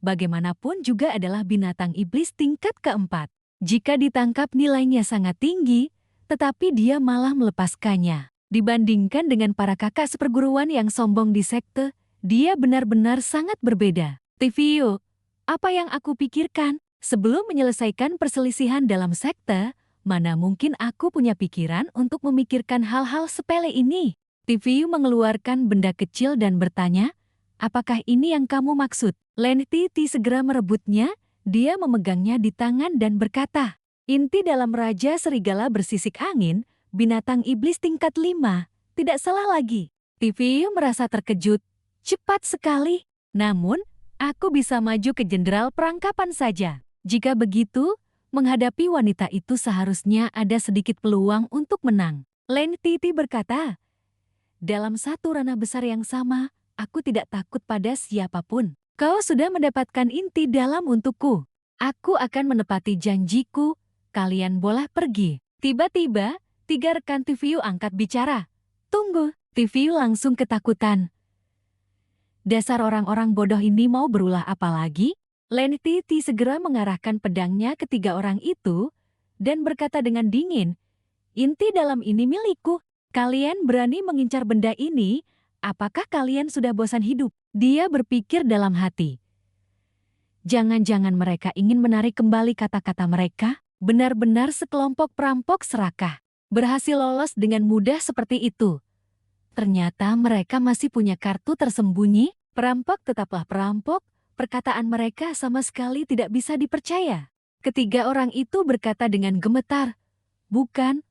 bagaimanapun juga adalah binatang iblis tingkat keempat. Jika ditangkap nilainya sangat tinggi, tetapi dia malah melepaskannya. Dibandingkan dengan para kakak seperguruan yang sombong di sekte, dia benar-benar sangat berbeda. TVU, apa yang aku pikirkan? Sebelum menyelesaikan perselisihan dalam sekte, mana mungkin aku punya pikiran untuk memikirkan hal-hal sepele ini? TVU mengeluarkan benda kecil dan bertanya, apakah ini yang kamu maksud? Len Titi segera merebutnya, dia memegangnya di tangan dan berkata, inti dalam Raja Serigala Bersisik Angin, binatang iblis tingkat 5, tidak salah lagi. TVU merasa terkejut, cepat sekali. Namun, aku bisa maju ke jenderal perangkapan saja. Jika begitu, menghadapi wanita itu seharusnya ada sedikit peluang untuk menang. Len Titi berkata, dalam satu ranah besar yang sama, aku tidak takut pada siapapun. Kau sudah mendapatkan inti dalam untukku. Aku akan menepati janjiku, kalian boleh pergi. Tiba-tiba, 3 rekan TVU angkat bicara. Tunggu, TVU langsung ketakutan. Dasar orang-orang bodoh ini mau berulah apa lagi? Len Titi segera mengarahkan pedangnya ke 3 orang itu, dan berkata dengan dingin, inti dalam ini milikku. Kalian berani mengincar benda ini, Apakah kalian sudah bosan hidup? Dia berpikir dalam hati. Jangan-jangan mereka ingin menarik kembali kata-kata mereka? Benar-benar sekelompok perampok serakah. Berhasil lolos dengan mudah seperti itu. Ternyata mereka masih punya kartu tersembunyi. Perampok tetaplah perampok, perkataan mereka sama sekali tidak bisa dipercaya. Ketiga orang itu berkata dengan gemetar, bukan,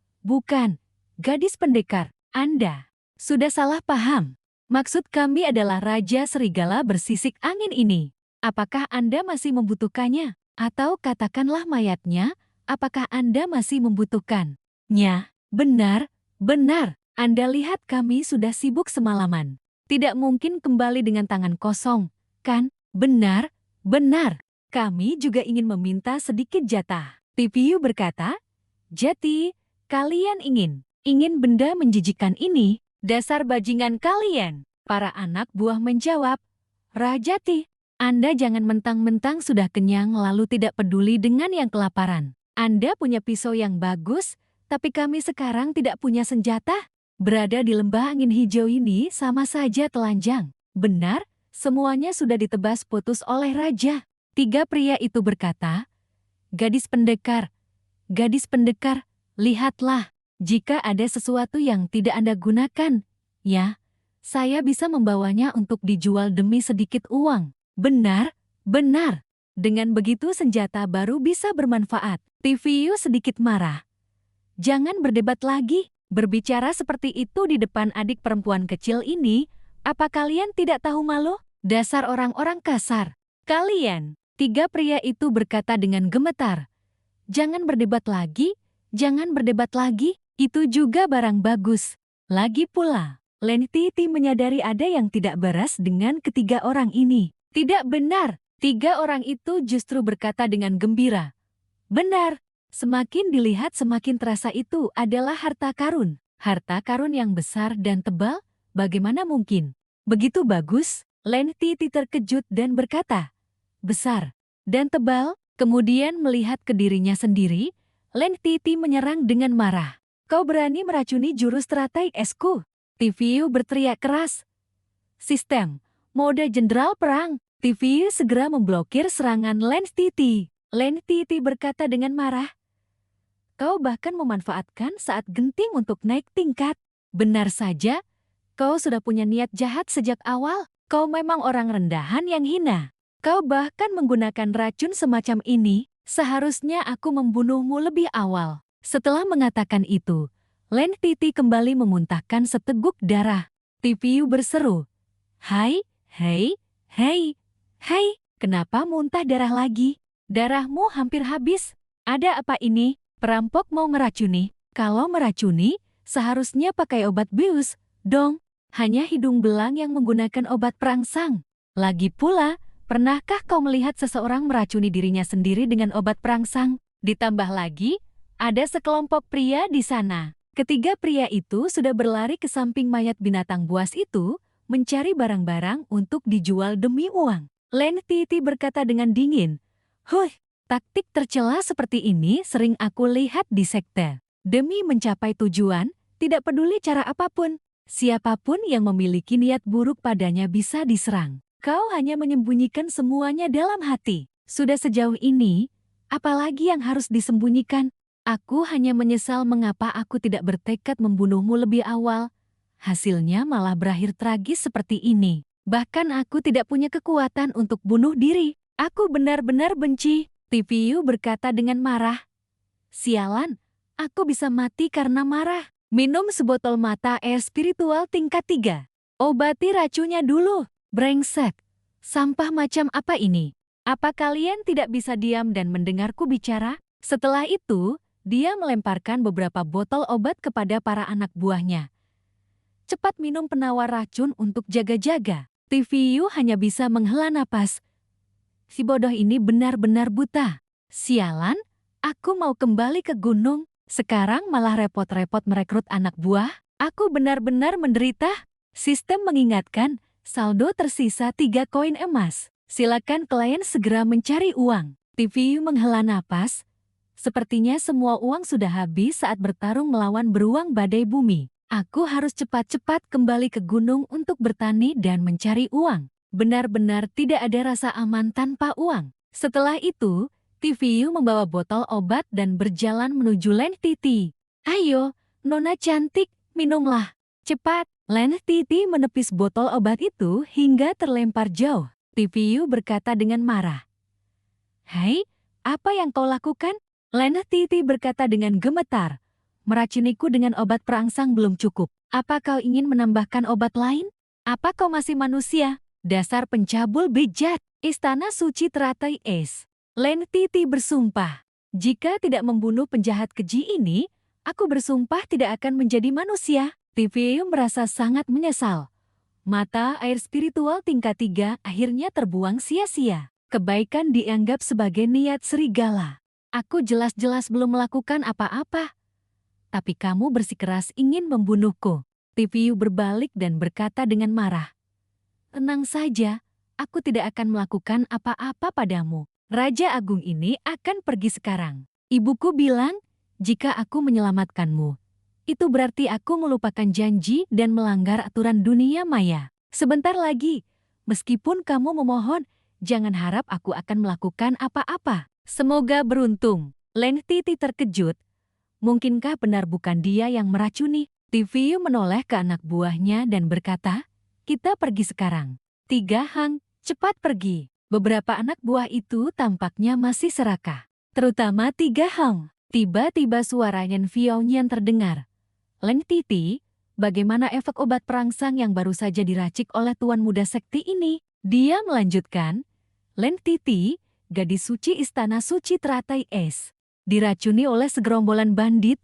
gadis pendekar, Anda sudah salah paham. Maksud kami adalah Raja Serigala bersisik angin ini. Apakah Anda masih membutuhkannya? Atau katakanlah mayatnya, apakah Anda masih membutuhkannya? Benar. Anda lihat kami sudah sibuk semalaman. Tidak mungkin kembali dengan tangan kosong, kan? Benar. Kami juga ingin meminta sedikit jatah. TVU berkata, Jati, kalian ingin benda menjijikan ini? Dasar bajingan kalian. Para anak buah menjawab, Rajati, Anda jangan mentang-mentang sudah kenyang lalu tidak peduli dengan yang kelaparan. Anda punya pisau yang bagus, tapi kami sekarang tidak punya senjata. Berada di lembah angin hijau ini sama saja telanjang. Benar, semuanya sudah ditebas putus oleh raja. Tiga pria itu berkata, Gadis pendekar, lihatlah, jika ada sesuatu yang tidak Anda gunakan, ya, saya bisa membawanya untuk dijual demi sedikit uang. Benar. Dengan begitu senjata baru bisa bermanfaat. TVU sedikit marah. Jangan berdebat lagi. Berbicara seperti itu di depan adik perempuan kecil ini, apa kalian tidak tahu malu? Dasar orang-orang kasar. Kalian, tiga pria itu berkata dengan gemetar. Jangan berdebat lagi, itu juga barang bagus. Lagi pula, Lentiti menyadari ada yang tidak beres dengan ketiga orang ini. Tidak benar, tiga orang itu justru berkata dengan gembira. Benar. Semakin dilihat semakin terasa itu adalah harta karun. Harta karun yang besar dan tebal, bagaimana mungkin? Begitu bagus, Lentiti terkejut dan berkata, besar dan tebal. Kemudian melihat ke dirinya sendiri, Lentiti menyerang dengan marah. Kau berani meracuni jurus teratai esku? TVU berteriak keras. Sistem, mode jenderal perang. TVU segera memblokir serangan Lentiti. Lentiti berkata dengan marah. Kau bahkan memanfaatkan saat genting untuk naik tingkat. Benar saja, kau sudah punya niat jahat sejak awal. Kau memang orang rendahan yang hina. Kau bahkan menggunakan racun semacam ini. Seharusnya aku membunuhmu lebih awal. Setelah mengatakan itu, Lentiti kembali memuntahkan seteguk darah. TVU berseru. Hai, kenapa muntah darah lagi? Darahmu hampir habis. Ada apa ini? Perampok mau meracuni. Kalau meracuni, seharusnya pakai obat bius, dong. Hanya hidung belang yang menggunakan obat perangsang. Lagi pula, pernahkah kau melihat seseorang meracuni dirinya sendiri dengan obat perangsang? Ditambah lagi, ada sekelompok pria di sana. Ketiga pria itu sudah berlari ke samping mayat binatang buas itu, mencari barang-barang untuk dijual demi uang. Lentiti berkata dengan dingin, taktik tercela seperti ini sering aku lihat di sekte. Demi mencapai tujuan, tidak peduli cara apapun, siapapun yang memiliki niat buruk padanya bisa diserang. Kau hanya menyembunyikan semuanya dalam hati. Sudah sejauh ini, apalagi yang harus disembunyikan? Aku hanya menyesal mengapa aku tidak bertekad membunuhmu lebih awal. Hasilnya malah berakhir tragis seperti ini. Bahkan aku tidak punya kekuatan untuk bunuh diri. Aku benar-benar benci. TVU berkata dengan marah. Sialan, aku bisa mati karena marah. Minum sebotol mata air spiritual tingkat 3. Obati racunnya dulu. Brengsek. Sampah macam apa ini? Apa kalian tidak bisa diam dan mendengarku bicara? Setelah itu, dia melemparkan beberapa botol obat kepada para anak buahnya. Cepat minum penawar racun untuk jaga-jaga. TVU hanya bisa menghela napas. Si bodoh ini benar-benar buta. Sialan, aku mau kembali ke gunung. Sekarang malah repot-repot merekrut anak buah. Aku benar-benar menderita. Sistem mengingatkan, saldo tersisa 3 koin emas. Silakan klien segera mencari uang. TVU menghela napas. Sepertinya semua uang sudah habis saat bertarung melawan beruang badai bumi. Aku harus cepat-cepat kembali ke gunung untuk bertani dan mencari uang. Benar-benar tidak ada rasa aman tanpa uang. Setelah itu, TVU membawa botol obat dan berjalan menuju Len Titi. Ayo, Nona cantik, minumlah. Cepat, Len Titi menepis botol obat itu hingga terlempar jauh. TVU berkata dengan marah. Hai, apa yang kau lakukan? Len Titi berkata dengan gemetar. Meracuniku dengan obat perangsang belum cukup. Apa kau ingin menambahkan obat lain? Apa kau masih manusia? Dasar pencabul bejat. Istana suci teratai es. Len Titi bersumpah. Jika tidak membunuh penjahat keji ini, aku bersumpah tidak akan menjadi manusia. TVU merasa sangat menyesal. Mata air spiritual tingkat 3 akhirnya terbuang sia-sia. Kebaikan dianggap sebagai niat serigala. Aku jelas-jelas belum melakukan apa-apa. Tapi kamu bersikeras ingin membunuhku. TVU berbalik dan berkata dengan marah. Tenang saja, aku tidak akan melakukan apa-apa padamu. Raja Agung ini akan pergi sekarang. Ibuku bilang, jika aku menyelamatkanmu, itu berarti aku melupakan janji dan melanggar aturan dunia maya. Sebentar lagi, meskipun kamu memohon, jangan harap aku akan melakukan apa-apa. Semoga beruntung. Len Titi terkejut. Mungkinkah benar bukan dia yang meracuni? TVU menoleh ke anak buahnya dan berkata, kita pergi sekarang. 3 Hang, cepat pergi. Beberapa anak buah itu tampaknya masih serakah. Terutama 3 Hang. Tiba-tiba suara Yen Xiaoyan terdengar. Len Titi, bagaimana efek obat perangsang yang baru saja diracik oleh Tuan Muda Sekti ini? Dia melanjutkan, Len Titi, gadis suci istana suci teratai es, diracuni oleh segerombolan bandit.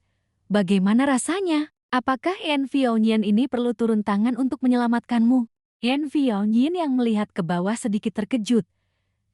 Bagaimana rasanya? Apakah Yen Xiaoyan ini perlu turun tangan untuk menyelamatkanmu? Yen Xiaoyan yang melihat ke bawah sedikit terkejut.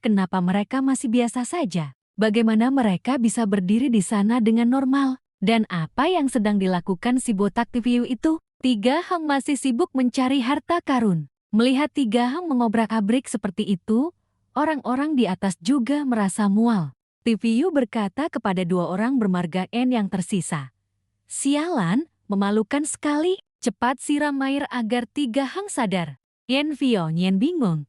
Kenapa mereka masih biasa saja? Bagaimana mereka bisa berdiri di sana dengan normal? Dan apa yang sedang dilakukan si botak TVU itu? 3 Hang masih sibuk mencari harta karun. Melihat 3 Hang mengobrak-abrik seperti itu, orang-orang di atas juga merasa mual. TVU berkata kepada 2 orang bermarga N yang tersisa. Sialan, memalukan sekali. Cepat siram air agar 3 Hang sadar. Yen Xiaoyan bingung.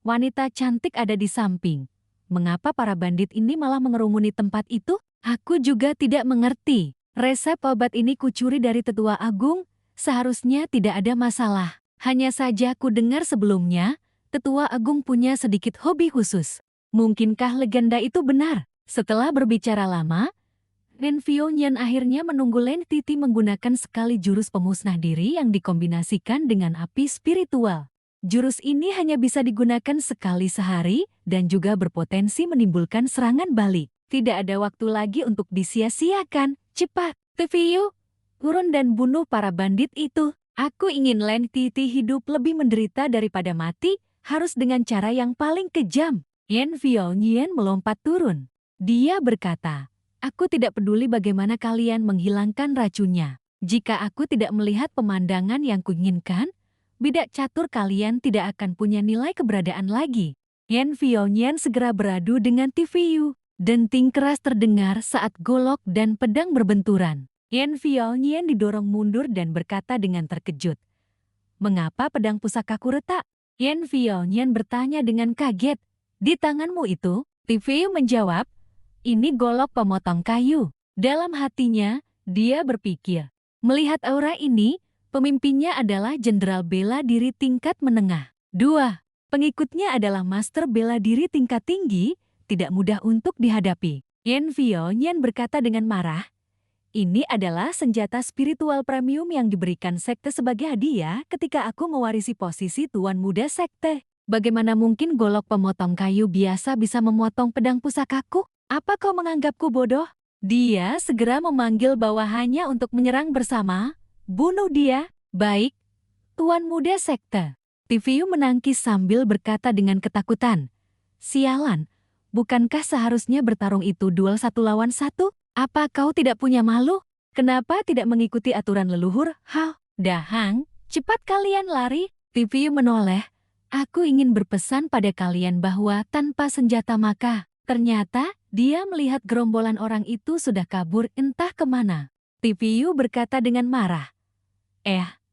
Wanita cantik ada di samping. Mengapa para bandit ini malah mengerumuni tempat itu? Aku juga tidak mengerti. Resep obat ini kucuri dari Tetua Agung, seharusnya tidak ada masalah. Hanya saja ku dengar sebelumnya, Tetua Agung punya sedikit hobi khusus. Mungkinkah legenda itu benar? Setelah berbicara lama, Yen Xiaoyan akhirnya menunggu Len Titi menggunakan sekali jurus pemusnah diri yang dikombinasikan dengan api spiritual. Jurus ini hanya bisa digunakan sekali sehari dan juga berpotensi menimbulkan serangan balik. Tidak ada waktu lagi untuk disia-siakan. Cepat, TVU, turun dan bunuh para bandit itu. Aku ingin Len Titi hidup lebih menderita daripada mati, harus dengan cara yang paling kejam. Yen Xiaoyan melompat turun. Dia berkata, aku tidak peduli bagaimana kalian menghilangkan racunnya. Jika aku tidak melihat pemandangan yang kuinginkan, bidak catur kalian tidak akan punya nilai keberadaan lagi. Yen Xiaoyan segera beradu dengan TVU. Denting keras terdengar saat golok dan pedang berbenturan. Yen Xiaoyan didorong mundur dan berkata dengan terkejut. Mengapa pedang pusakaku retak? Yen Xiaoyan bertanya dengan kaget. Di tanganmu itu? TVU menjawab, ini golok pemotong kayu. Dalam hatinya, dia berpikir. Melihat aura ini, pemimpinnya adalah jenderal bela diri tingkat menengah. 2. Pengikutnya adalah master bela diri tingkat tinggi, tidak mudah untuk dihadapi. Yen Xiaoyan berkata dengan marah, ini adalah senjata spiritual premium yang diberikan sekte sebagai hadiah ketika aku mewarisi posisi Tuan Muda Sekte. Bagaimana mungkin golok pemotong kayu biasa bisa memotong pedang pusakaku? Apa kau menganggapku bodoh? Dia segera memanggil bawahannya untuk menyerang bersama. Bunuh dia. Baik, Tuan Muda Sekte. TVU menangkis sambil berkata dengan ketakutan. Sialan. Bukankah seharusnya bertarung itu duel 1 lawan 1? Apa kau tidak punya malu? Kenapa tidak mengikuti aturan leluhur? Dahang, cepat kalian lari. TVU menoleh. Aku ingin berpesan pada kalian bahwa tanpa senjata maka, ternyata dia melihat gerombolan orang itu sudah kabur entah kemana. TVU berkata dengan marah.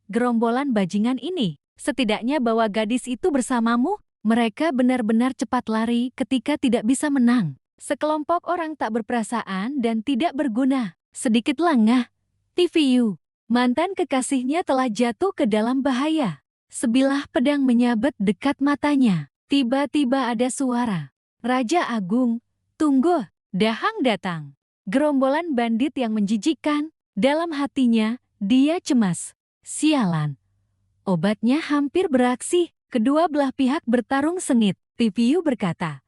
Gerombolan bajingan ini, setidaknya bawa gadis itu bersamamu. Mereka benar-benar cepat lari ketika tidak bisa menang. Sekelompok orang tak berperasaan dan tidak berguna. Sedikit lengah, TVU, mantan kekasihnya telah jatuh ke dalam bahaya. Sebilah pedang menyabet dekat matanya. Tiba-tiba ada suara, "Raja Agung, tunggu!" Dahang datang. Gerombolan bandit yang menjijikkan. Dalam hatinya, dia cemas. Sialan. Obatnya hampir beraksi. Kedua belah pihak bertarung sengit. TVU berkata,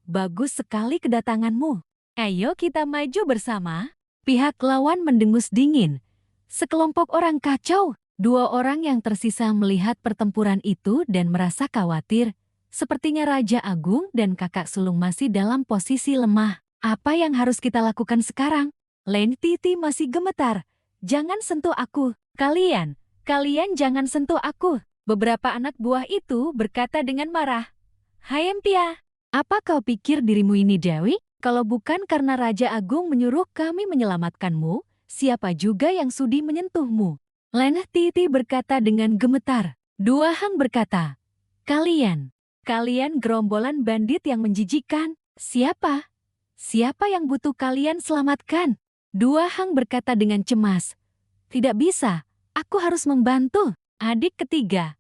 "Bagus sekali kedatanganmu. Ayo kita maju bersama." Pihak lawan mendengus dingin. Sekelompok orang kacau. Dua orang yang tersisa melihat pertempuran itu dan merasa khawatir. Sepertinya Raja Agung dan kakak sulung masih dalam posisi lemah. Apa yang harus kita lakukan sekarang? Lentiti masih gemetar. "Jangan sentuh aku. Kalian jangan sentuh aku." Beberapa anak buah itu berkata dengan marah, "Hai Empia, apa kau pikir dirimu ini Dewi? Kalau bukan karena Raja Agung menyuruh kami menyelamatkanmu, siapa juga yang sudi menyentuhmu?" Lentiti berkata dengan gemetar. Dua Hang berkata, Kalian gerombolan bandit yang menjijikan. Siapa yang butuh kalian selamatkan?" Dua Hang berkata dengan cemas, "Tidak bisa, aku harus membantu." Adik ketiga,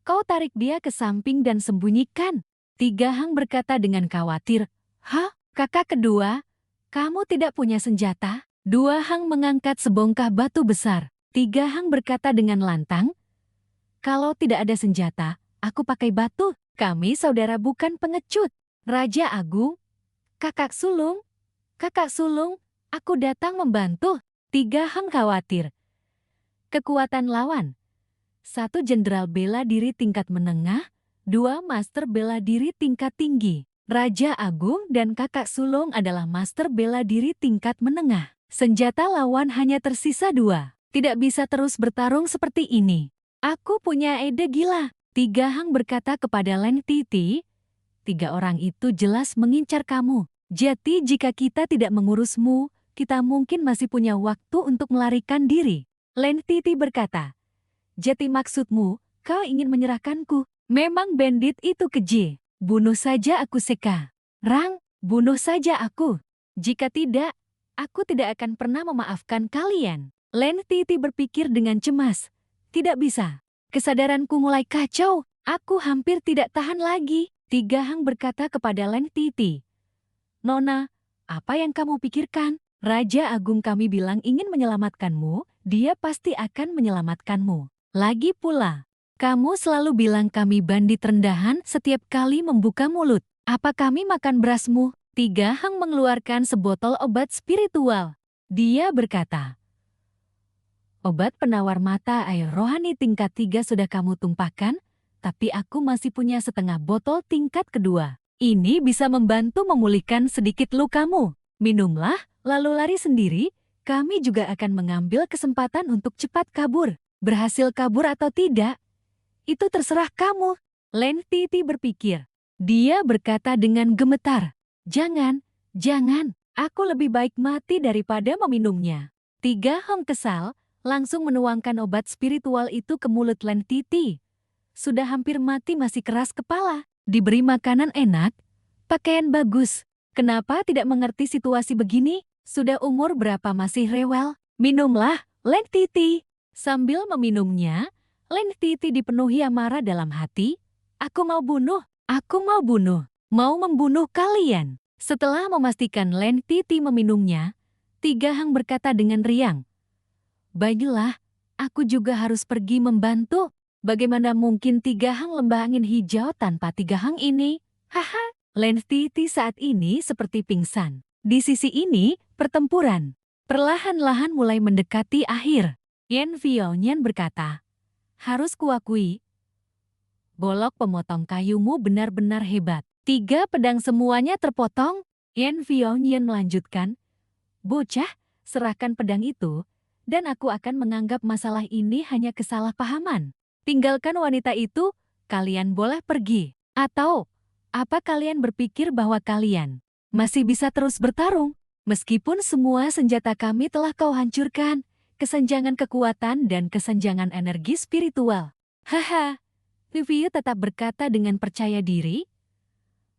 "Kau tarik dia ke samping dan sembunyikan." Tiga Hang berkata dengan khawatir, "Hah? Kakak kedua, kamu tidak punya senjata?" Dua Hang mengangkat sebongkah batu besar. Tiga Hang berkata dengan lantang, "Kalau tidak ada senjata, aku pakai batu. Kami saudara bukan pengecut." Raja Agung, kakak sulung, aku datang membantu." Tiga Hang khawatir. Kekuatan lawan. 1 jenderal bela diri tingkat menengah, 2 master bela diri tingkat tinggi. Raja Agung dan kakak sulung adalah master bela diri tingkat menengah. Senjata lawan hanya tersisa 2. Tidak bisa terus bertarung seperti ini. "Aku punya ide gila." Tiga Hang berkata kepada Lentiti, "3 orang itu jelas mengincar kamu. Jadi jika kita tidak mengurusmu, kita mungkin masih punya waktu untuk melarikan diri." Lentiti berkata, "Jadi maksudmu, kau ingin menyerahkanku? Memang bandit itu keji. Bunuh saja aku Seka. Rang, bunuh saja aku. Jika tidak, aku tidak akan pernah memaafkan kalian." Lentiti berpikir dengan cemas. Tidak bisa. Kesadaranku mulai kacau. Aku hampir tidak tahan lagi. Tiga Hang berkata kepada Lentiti, "Nona, apa yang kamu pikirkan? Raja Agung kami bilang ingin menyelamatkanmu, dia pasti akan menyelamatkanmu. Lagi pula, kamu selalu bilang kami bandit rendahan setiap kali membuka mulut. Apa kami makan berasmu?" Tiga Hang mengeluarkan sebotol obat spiritual. Dia berkata, "Obat penawar mata air rohani tingkat 3 sudah kamu tumpahkan, tapi aku masih punya setengah botol tingkat kedua. Ini bisa membantu memulihkan sedikit lukamu. Minumlah, lalu lari sendiri. Kami juga akan mengambil kesempatan untuk cepat kabur. Berhasil kabur atau tidak, itu terserah kamu." Lentiti berpikir. Dia berkata dengan gemetar, Jangan, aku lebih baik mati daripada meminumnya." Tiga Hang kesal, langsung menuangkan obat spiritual itu ke mulut Lentiti. Sudah hampir mati masih keras kepala. Diberi makanan enak, pakaian bagus. Kenapa tidak mengerti situasi begini? Sudah umur berapa masih rewel? "Minumlah, Lentiti." Sambil meminumnya, Lentiti dipenuhi amarah dalam hati. Aku mau membunuh kalian." Setelah memastikan Lentiti meminumnya, Tiga Hang berkata dengan riang, "Baiklah, aku juga harus pergi membantu. Bagaimana mungkin Tiga Hang lembah angin hijau tanpa Tiga Hang ini? Haha." Lentiti saat ini seperti pingsan. Di sisi ini, pertempuran perlahan-lahan mulai mendekati akhir. Yen Vionian berkata, "Harus kuakui, bolok pemotong kayumu benar-benar hebat. 3 pedang semuanya terpotong." Yen Vionian melanjutkan, "Bocah, serahkan pedang itu, dan aku akan menganggap masalah ini hanya kesalahpahaman. Tinggalkan wanita itu, kalian boleh pergi. Atau, apa kalian berpikir bahwa kalian masih bisa terus bertarung? Meskipun semua senjata kami telah kau hancurkan, kesenjangan kekuatan dan kesenjangan energi spiritual. Haha, Viviu tetap berkata dengan percaya diri.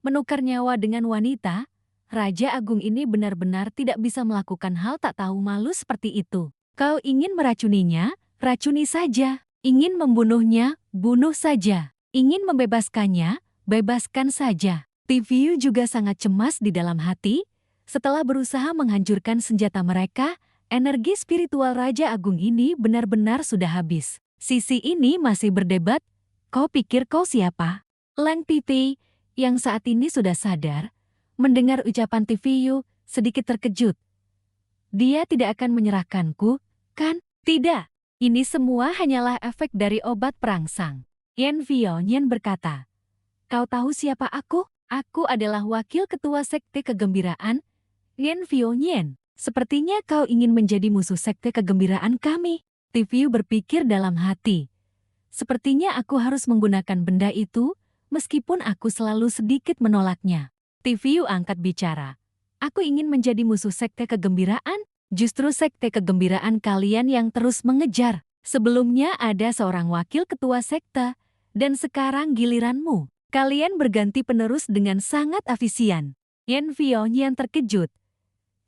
Menukar nyawa dengan wanita, Raja Agung ini benar-benar tidak bisa melakukan hal tak tahu malu seperti itu. Kau ingin meracuninya? Racuni saja. Ingin membunuhnya? Bunuh saja. Ingin membebaskannya? Bebaskan saja. Viviu juga sangat cemas di dalam hati. Setelah berusaha menghancurkan senjata mereka, energi spiritual Raja Agung ini benar-benar sudah habis. Sisi ini masih berdebat. Kau pikir kau siapa? Lang Titi, yang saat ini sudah sadar, mendengar ucapan Viviu, sedikit terkejut. Dia tidak akan menyerahkanku, kan? Tidak. Ini semua hanyalah efek dari obat perangsang. Yan Vionian berkata, kau tahu siapa aku? Aku adalah wakil ketua sekte kegembiraan. Yan Vionian, sepertinya kau ingin menjadi musuh sekte kegembiraan kami. Viviu berpikir dalam hati. Sepertinya aku harus menggunakan benda itu, meskipun aku selalu sedikit menolaknya. Viviu angkat bicara. Aku ingin menjadi musuh sekte kegembiraan. Justru sekte kegembiraan kalian yang terus mengejar. Sebelumnya ada seorang wakil ketua sekte, dan sekarang giliranmu. Kalian berganti penerus dengan sangat efisien. Yan Vionian terkejut.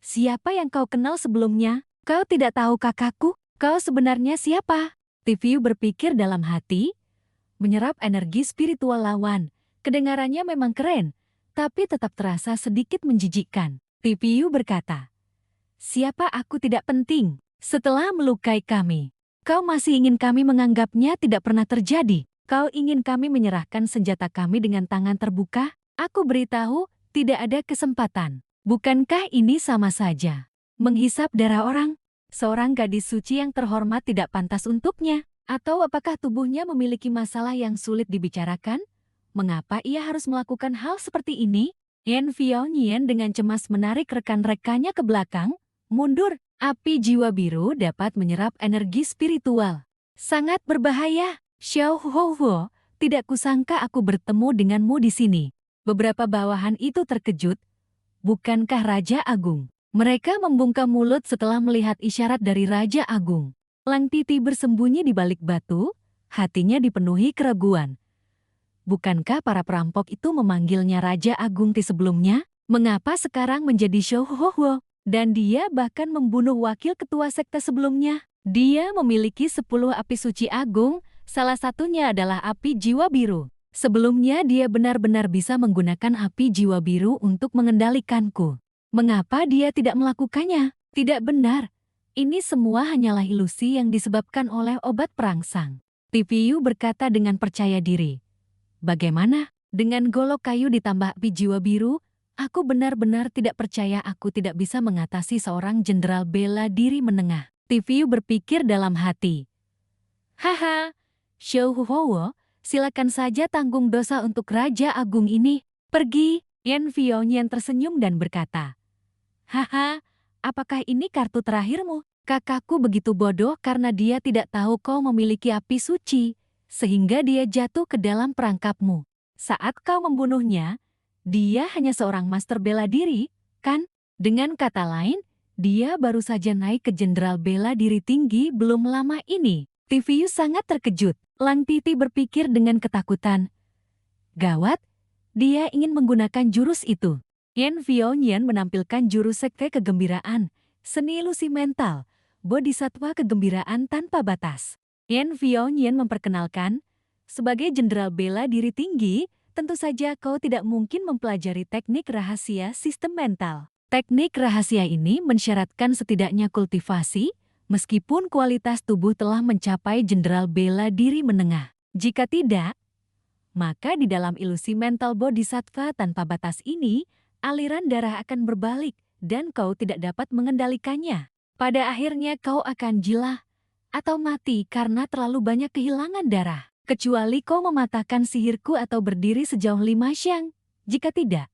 Siapa yang kau kenal sebelumnya? Kau tidak tahu kakakku? Kau sebenarnya siapa? Viviu berpikir dalam hati. Menyerap energi spiritual lawan. Kedengarannya memang keren, tapi tetap terasa sedikit menjijikkan. Viviu berkata, siapa aku tidak penting. Setelah melukai kami, kau masih ingin kami menganggapnya tidak pernah terjadi. Kau ingin kami menyerahkan senjata kami dengan tangan terbuka? Aku beritahu, tidak ada kesempatan. Bukankah ini sama saja menghisap darah orang? Seorang gadis suci yang terhormat tidak pantas untuknya. Atau apakah tubuhnya memiliki masalah yang sulit dibicarakan? Mengapa ia harus melakukan hal seperti ini? Yan Vionian dengan cemas menarik rekan-rekannya ke belakang. Mundur, api jiwa biru dapat menyerap energi spiritual. Sangat berbahaya. Xiao Huo, tidak kusangka aku bertemu denganmu di sini. Beberapa bawahan itu terkejut. Bukankah Raja Agung? Mereka membungkam mulut setelah melihat isyarat dari Raja Agung. Lang Titi bersembunyi di balik batu, hatinya dipenuhi keraguan. Bukankah para perampok itu memanggilnya Raja Agung di sebelumnya? Mengapa sekarang menjadi Xiao Huo? Dan dia bahkan membunuh wakil ketua sekte sebelumnya. Dia memiliki 10 api suci agung, salah satunya adalah api jiwa biru. Sebelumnya dia benar-benar bisa menggunakan api jiwa biru untuk mengendalikanku. Mengapa dia tidak melakukannya? Tidak benar. Ini semua hanyalah ilusi yang disebabkan oleh obat perangsang. Viviu berkata dengan percaya diri. Bagaimana? Dengan golok kayu ditambah api jiwa biru, aku benar-benar tidak percaya aku tidak bisa mengatasi seorang jenderal bela diri menengah. Viviu berpikir dalam hati. Haha, Xiao Huo, silakan saja tanggung dosa untuk Raja Agung ini. Pergi. Yan Vionian tersenyum dan berkata. Haha, apakah ini kartu terakhirmu? Kakakku begitu bodoh karena dia tidak tahu kau memiliki api suci, sehingga dia jatuh ke dalam perangkapmu. Saat kau membunuhnya, dia hanya seorang master bela diri, kan? Dengan kata lain, dia baru saja naik ke jenderal bela diri tinggi belum lama ini. Viviu sangat terkejut. Lang Titi berpikir dengan ketakutan. Gawat, dia ingin menggunakan jurus itu. Yan Vionian menampilkan jurus sekte kegembiraan, seni ilusi mental, bodhisatwa kegembiraan tanpa batas. Yan Vionian memperkenalkan, sebagai jenderal bela diri tinggi, tentu saja kau tidak mungkin mempelajari teknik rahasia sistem mental. Teknik rahasia ini mensyaratkan setidaknya kultivasi, meskipun kualitas tubuh telah mencapai jenderal bela diri menengah. Jika tidak, maka di dalam ilusi mental bodhisattva tanpa batas ini, aliran darah akan berbalik dan kau tidak dapat mengendalikannya. Pada akhirnya kau akan gila atau mati karena terlalu banyak kehilangan darah. Kecuali kau mematahkan sihirku atau berdiri sejauh 5 syang. Jika tidak,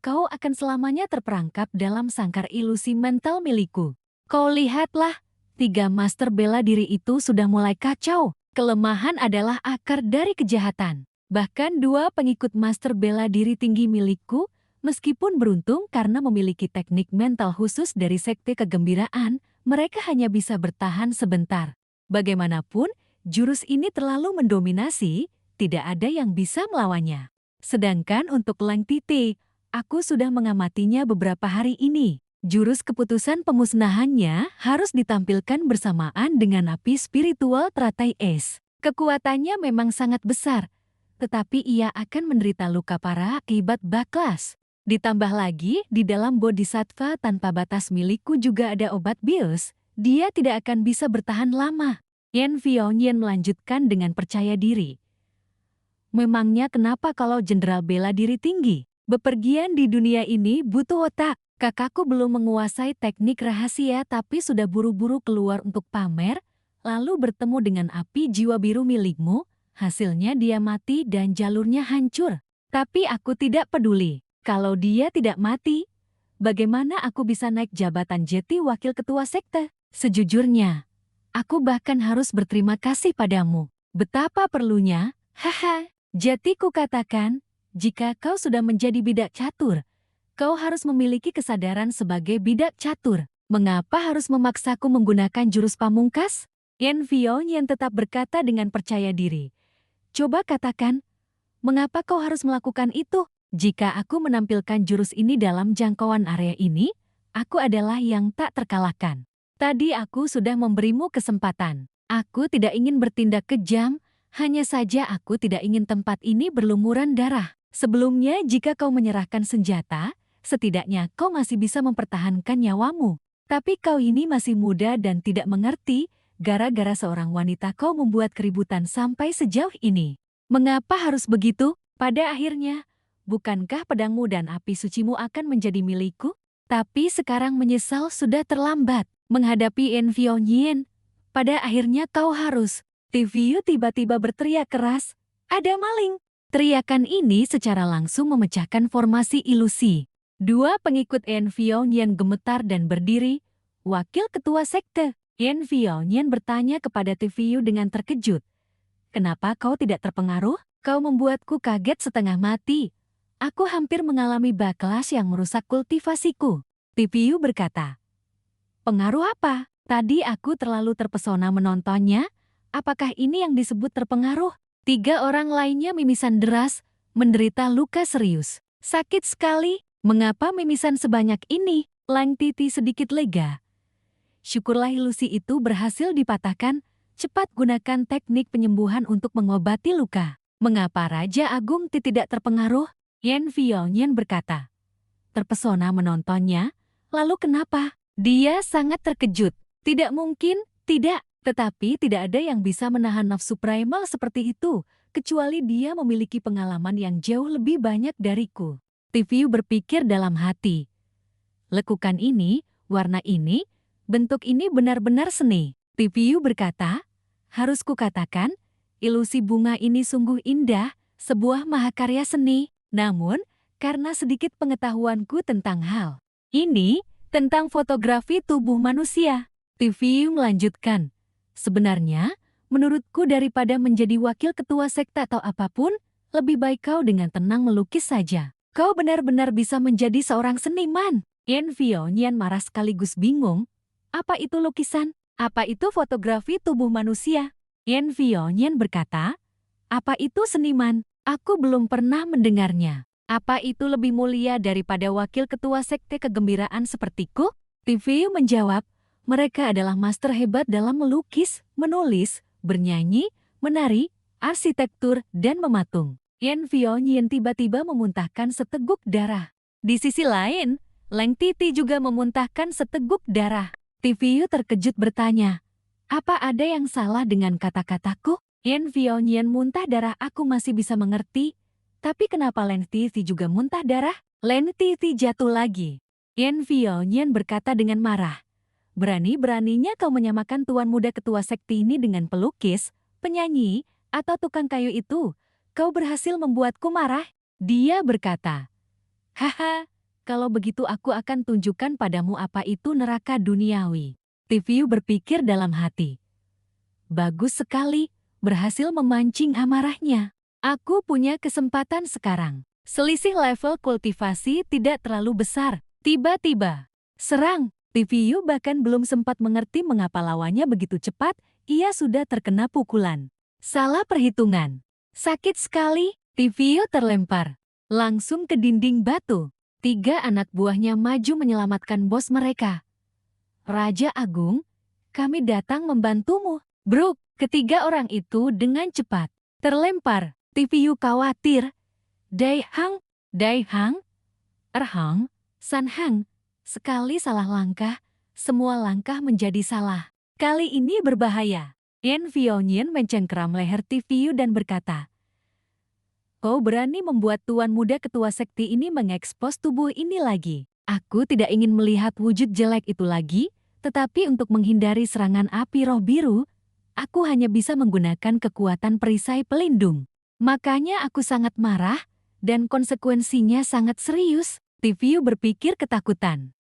kau akan selamanya terperangkap dalam sangkar ilusi mental milikku. Kau lihatlah, 3 master bela diri itu sudah mulai kacau. Kelemahan adalah akar dari kejahatan. Bahkan 2 pengikut master bela diri tinggi milikku, meskipun beruntung karena memiliki teknik mental khusus dari sekte kegembiraan, mereka hanya bisa bertahan sebentar. Bagaimanapun, jurus ini terlalu mendominasi, tidak ada yang bisa melawannya. Sedangkan untuk Lang Titi, aku sudah mengamatinya beberapa hari ini. Jurus keputusan pemusnahannya harus ditampilkan bersamaan dengan api spiritual teratai es. Kekuatannya memang sangat besar, tetapi ia akan menderita luka parah akibat baklas. Ditambah lagi, di dalam bodhisattva tanpa batas milikku juga ada obat bius, dia tidak akan bisa bertahan lama. Yan Fiongnyen melanjutkan dengan percaya diri. Memangnya kenapa kalau jenderal bela diri tinggi? Bepergian di dunia ini butuh otak. Kakakku belum menguasai teknik rahasia tapi sudah buru-buru keluar untuk pamer, lalu bertemu dengan api jiwa biru milikmu, hasilnya dia mati dan jalurnya hancur. Tapi aku tidak peduli. Kalau dia tidak mati, bagaimana aku bisa naik jabatan jadi wakil ketua sekte? Sejujurnya, aku bahkan harus berterima kasih padamu. Betapa perlunya, haha. Jadi ku katakan, jika kau sudah menjadi bidak catur, kau harus memiliki kesadaran sebagai bidak catur. Mengapa harus memaksaku menggunakan jurus pamungkas? Yan Fiongnyen tetap berkata dengan percaya diri. Coba katakan, mengapa kau harus melakukan itu? Jika aku menampilkan jurus ini dalam jangkauan area ini, aku adalah yang tak terkalahkan. Tadi aku sudah memberimu kesempatan. Aku tidak ingin bertindak kejam, hanya saja aku tidak ingin tempat ini berlumuran darah. Sebelumnya, jika kau menyerahkan senjata, setidaknya kau masih bisa mempertahankan nyawamu. Tapi kau ini masih muda dan tidak mengerti, gara-gara seorang wanita kau membuat keributan sampai sejauh ini. Mengapa harus begitu? Pada akhirnya, bukankah pedangmu dan api sucimu akan menjadi milikku? Tapi sekarang menyesal sudah terlambat. Menghadapi Yan Fiongnyen, pada akhirnya kau harus. TVU tiba-tiba berteriak keras, ada maling. Teriakan ini secara langsung memecahkan formasi ilusi. Dua pengikut Yan Fiongnyen gemetar dan berdiri. Wakil ketua sekte, Yan Fiongnyen bertanya kepada TVU dengan terkejut. Kenapa kau tidak terpengaruh? Kau membuatku kaget setengah mati. Aku hampir mengalami baklas yang merusak kultivasiku. TVU berkata, pengaruh apa? Tadi aku terlalu terpesona menontonnya. Apakah ini yang disebut terpengaruh? 3 orang lainnya mimisan deras, menderita luka serius. Sakit sekali. Mengapa mimisan sebanyak ini? Lang Titi sedikit lega. Syukurlah ilusi itu berhasil dipatahkan. Cepat gunakan teknik penyembuhan untuk mengobati luka. Mengapa Raja Agung tidak terpengaruh? Yan Fiongnyen berkata. Terpesona menontonnya. Lalu kenapa? Dia sangat terkejut. Tidak mungkin, tidak. Tetapi tidak ada yang bisa menahan nafsu primal seperti itu, kecuali dia memiliki pengalaman yang jauh lebih banyak dariku. TVU berpikir dalam hati. Lekukan ini, warna ini, bentuk ini benar-benar seni. TVU berkata, harus kukatakan, ilusi bunga ini sungguh indah, sebuah mahakarya seni. Namun, karena sedikit pengetahuanku tentang hal ini, tentang fotografi tubuh manusia, TVU melanjutkan. Sebenarnya, menurutku daripada menjadi wakil ketua sekte atau apapun, lebih baik kau dengan tenang melukis saja. Kau benar-benar bisa menjadi seorang seniman. Yan Fiongnyen marah sekaligus bingung. Apa itu lukisan? Apa itu fotografi tubuh manusia? Yan Fiongnyen berkata, apa itu seniman? Aku belum pernah mendengarnya. Apa itu lebih mulia daripada wakil ketua sekte kegembiraan sepertiku? TVU menjawab, mereka adalah master hebat dalam melukis, menulis, bernyanyi, menari, arsitektur, dan mematung. Yan Fiongnyen tiba-tiba memuntahkan seteguk darah. Di sisi lain, Lang Titi juga memuntahkan seteguk darah. TVU terkejut bertanya, apa ada yang salah dengan kata-kataku? Yan Fiongnyen muntah darah aku masih bisa mengerti, tapi kenapa Lang Titi juga muntah darah? Lang Titi jatuh lagi. Yan Fiongnyen berkata dengan marah. Berani-beraninya kau menyamakan tuan muda ketua sekte ini dengan pelukis, penyanyi, atau tukang kayu itu. Kau berhasil membuatku marah. Dia berkata, haha, kalau begitu aku akan tunjukkan padamu apa itu neraka duniawi. TVU berpikir dalam hati. Bagus sekali, berhasil memancing amarahnya. Aku punya kesempatan sekarang. Selisih level kultivasi tidak terlalu besar. Tiba-tiba, serang. TVU bahkan belum sempat mengerti mengapa lawannya begitu cepat, ia sudah terkena pukulan. Salah perhitungan. Sakit sekali, TVU terlempar. Langsung ke dinding batu. 3 anak buahnya maju menyelamatkan bos mereka. Raja Agung, kami datang membantumu. Bruk, ketiga orang itu dengan cepat terlempar. TVU khawatir. Dai Hang, Erhang, San Hang. Sekali salah langkah, semua langkah menjadi salah. Kali ini berbahaya. Yan Fionyin mencengkeram leher TVU dan berkata, "Kau berani membuat tuan muda ketua sekte ini mengekspos tubuh ini lagi. Aku tidak ingin melihat wujud jelek itu lagi, tetapi untuk menghindari serangan api roh biru, aku hanya bisa menggunakan kekuatan perisai pelindung. Makanya aku sangat marah, dan konsekuensinya sangat serius." TVU berpikir ketakutan.